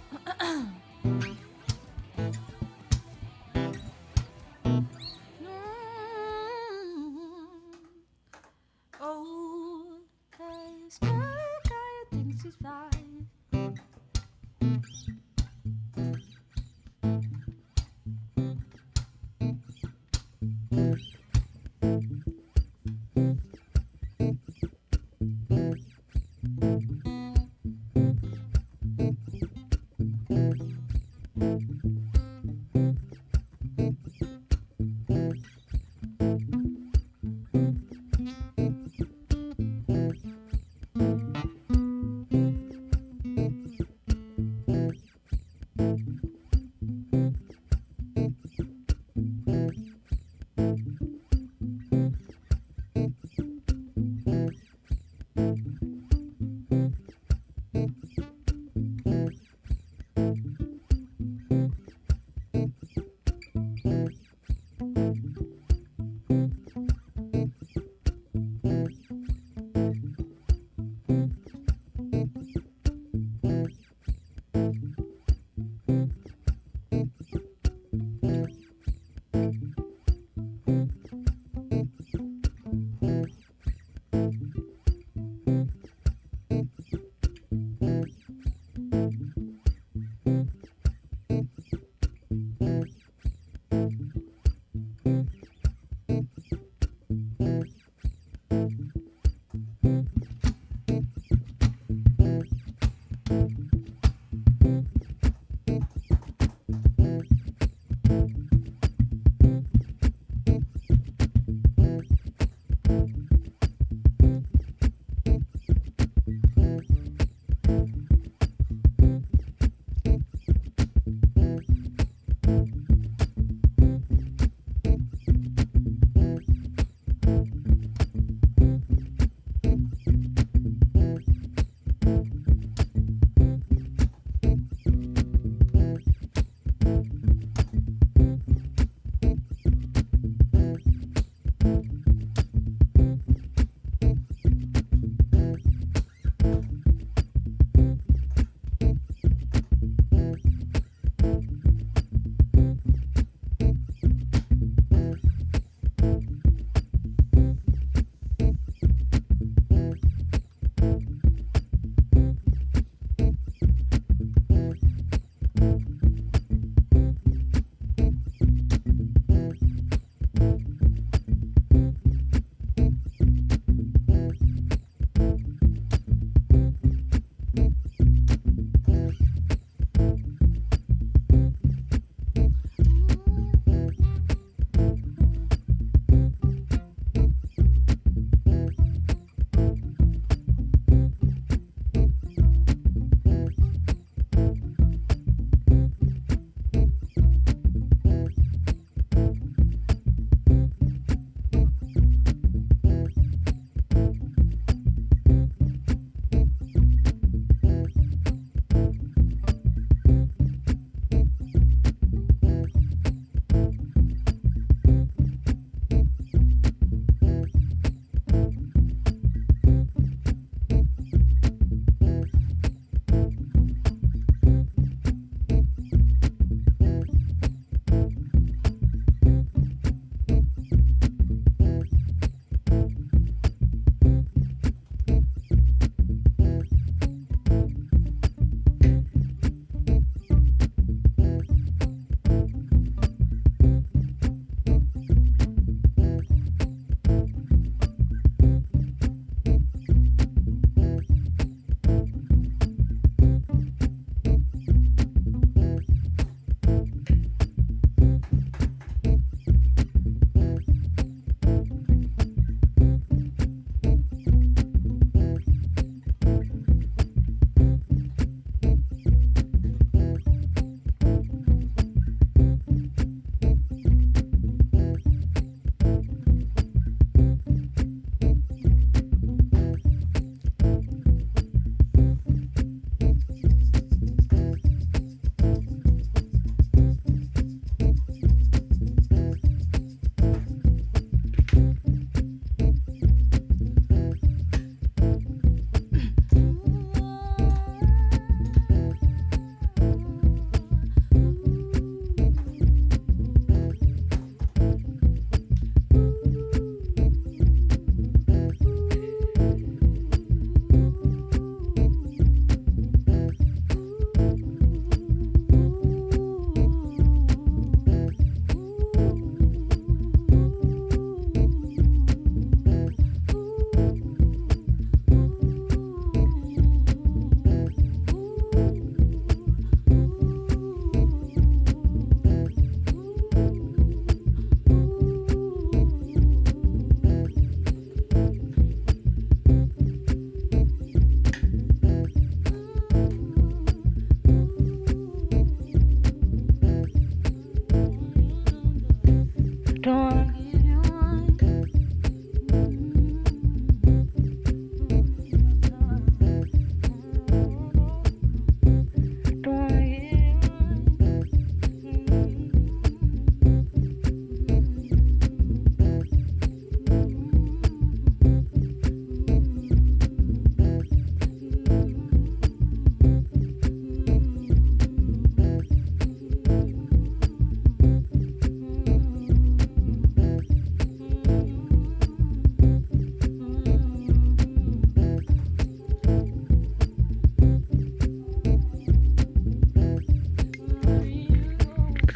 Speaker 2: Oh, this guy thinks he's fine.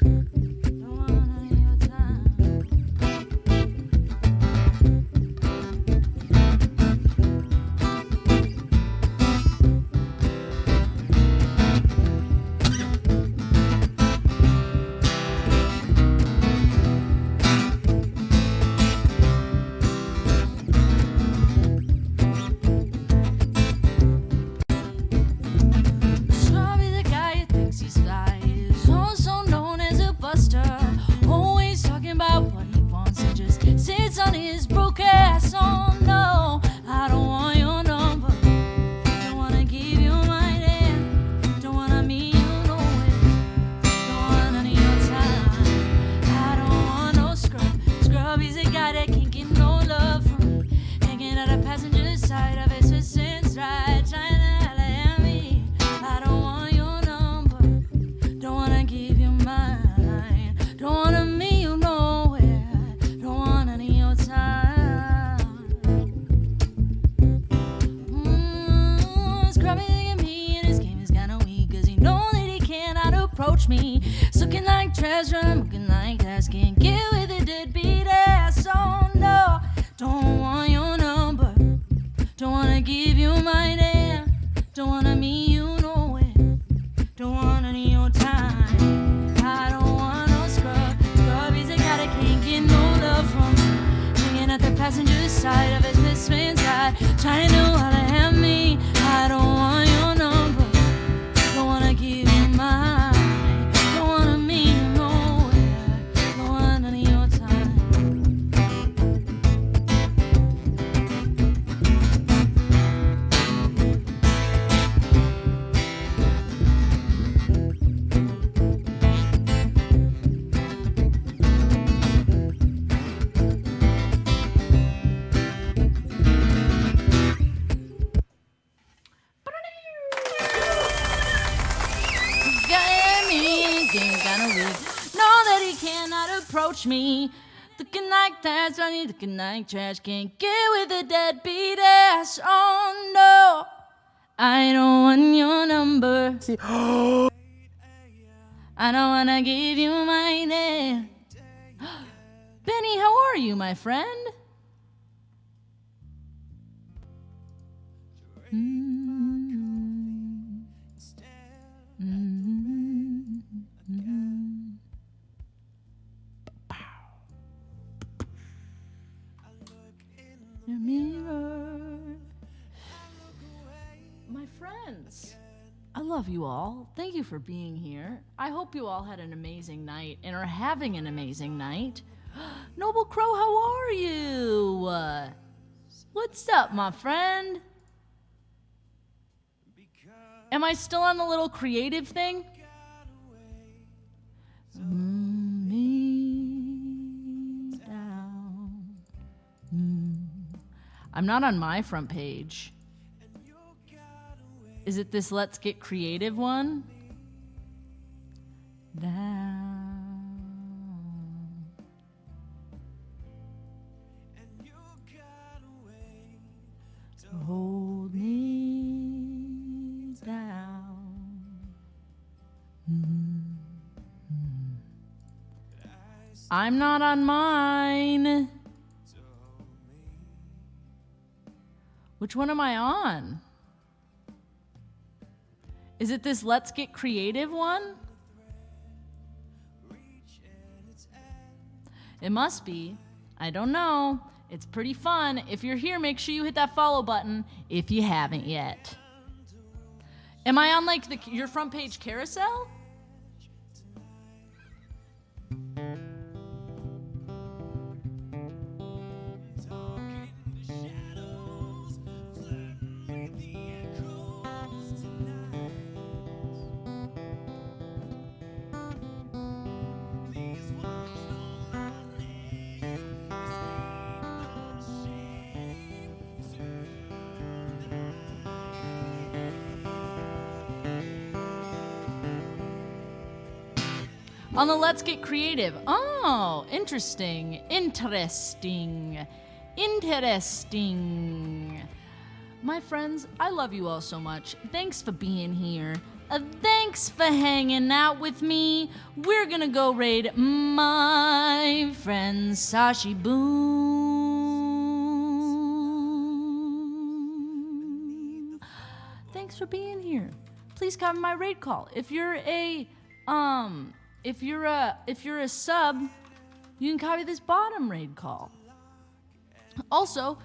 Speaker 2: Don't want none of your time. Scrubby, the guy who thinks he's fly, is also known as a buster. Always talking about what he wants and just sits on his broke ass. Oh no, I don't want your number. Don't wanna give you my name. Don't wanna meet you nowhere. Don't want none of your time. I don't want no scrub. Scrubby's a guy that can't get no love from me. Hanging at a passenger side of his assistant's ride, trying to holler at me. I don't want your number. Don't wanna give you mine. Don't wanna meet you nowhere. Don't want none of your time. Scrubby looking at me and his game is kinda weak, 'cause he know that he cannot approach me. It's looking like treasure, I'm looking like ass. Can't get with a deadbeat ass. Oh no, don't want your number. Don't wanna give you my name. Don't wanna meet you nowhere. Don't want none of your time. I don't want no scrub. Scrubby's a guy that can't get no love from me. Hanging at the passenger side of his misfit's ride, trying to holler at me. I don't want your number. Don't wanna give you mine. Don't wanna meet you nowhere. Don't want none of your time. Know that he cannot approach me. Looking like that's funny, looking like trash. Can't get with a deadbeat ass. Oh no, I don't want your number. I don't wanna give you my name. Benny, how are you, my friend? Your mirror. My friends, I love you all. Thank you for being here. I hope you all had an amazing night and are having an amazing night. Noble Crow, how are you? What's up, my friend? Am I still on the little creative thing? Me down. I'm not on my front page. Is it this Let's Get Creative one? Down. Hold me down. I'm not on mine. Which one am I on? Is it this Let's Get Creative one? It must be. I don't know. It's pretty fun. If you're here, make sure you hit that follow button if you haven't yet. Am I on like your front page carousel? On the Let's Get Creative. Oh, interesting. Interesting. Interesting. My friends, I love you all so much. Thanks for being here. Thanks for hanging out with me. We're gonna go raid my friend Sashi Boom. Thanks for being here. Please copy my raid call. If you're a sub, you can copy this bottom raid call. Also,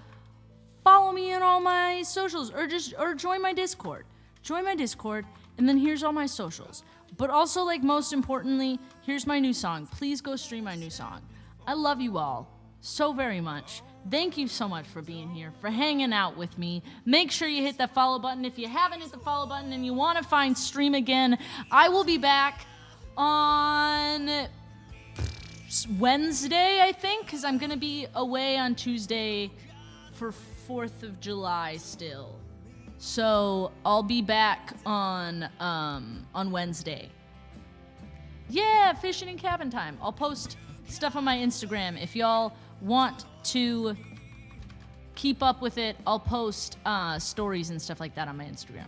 Speaker 2: follow me on all my socials or join my Discord. Join my Discord, and then here's all my socials. But also, like, most importantly, here's my new song. Please go stream my new song. I love you all so very much. Thank you so much for being here, for hanging out with me. Make sure you hit that follow button. If you haven't hit the follow button and you want to find Stream again, I will be back on Wednesday, I think, because I'm going to be away on Tuesday for 4th of July still. So I'll be back on Wednesday. Yeah, fishing and cabin time. I'll post stuff on my Instagram. If y'all want to keep up with it, I'll post stories and stuff like that on my Instagram.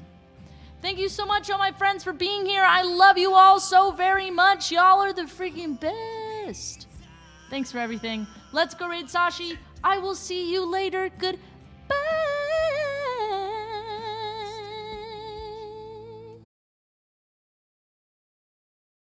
Speaker 2: Thank you so much, all my friends, for being here. I love you all so very much. Y'all are the freaking best. Thanks for everything. Let's go raid Sashi. I will see you later. Goodbye.